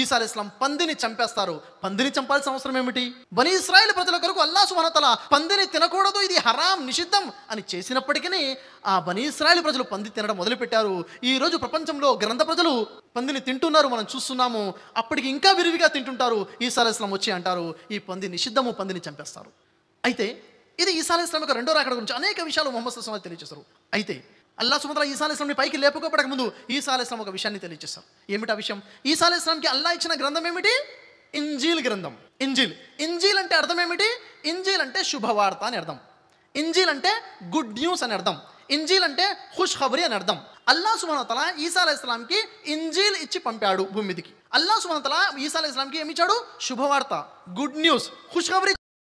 ఈసా అలైహిస్సలాం పందిని చంపేస్తారు. పందిని చంపాల్సిన అవసరం ఏమిటి? బనీ ఇశ్రాయేలు ప్రజల కొరకు అల్లాహ్ సుబ్హానహు వ తఆలా పందిని తినకూడదు, ఇది హరాం, నిషిద్ధం అని చేసినప్పటికీ ఆ బనీ ఇశ్రాయేలు ప్రజలు పంది తినడం మొదలుపెట్టారు. ఈ రోజు ప్రపంచంలో గ్రంథ ప్రజలు పందిని తింటున్నారు, మనం చూస్తున్నాము. అప్పటికి ఇంకా విరివిగా తింటుంటారు. ఈసా అలైహిస్సలాం వచ్చి అంటారు, ఈ పంది నిషిద్ధము, పందిని చంపేస్తారు. అయితే ఇది ఈసా అలైహిస్సలాం యొక్క రెండో రాకడ గురించి అనేక విషయాలు ముహమ్మద్ సల్లల్లాహు అలైహి వసల్లం తెలియజేస్తారు. అయితే అల్లాహ్ సుబ్హానహు వ తఆలా ఈసా అలైహిస్సలాంని పైకి లేపుకోబడక ముందు ఈసా అలైహిస్సలాం ఒక విషయాన్ని తెలియజేస్తారు. ఏమిటి ఆ విషయం? ఈసా అలైహిస్సలాంకి అల్లాహ్ ఇచ్చిన గ్రంథం ఏమిటి? ఇంజీల్ గ్రంథం. ఇంజీల్. ఇంజీల్ అంటే అర్థం ఏమిటి? ఇంజీల్ అంటే శుభవార్త అని అర్థం. ఇంజీల్ అంటే గుడ్ న్యూస్ అని అర్థం. ఇంజీల్ అంటే ఖుష్ ఖబరీ అని అర్థం. అల్లాహ్ సుబ్హానహు వ తఆలా ఈసా అలైహిస్సలాంకి ఇంజీల్ ఇచ్చి పంపాడు భూమి మీదకి. అల్లాహ్ సుబ్హానహు వ తఆలా ఈసా అలైహిస్సలాంకి ఏమి ఇచ్చాడు? శుభవార్త, గుడ్ న్యూస్, ఖుష్ ఖబరీ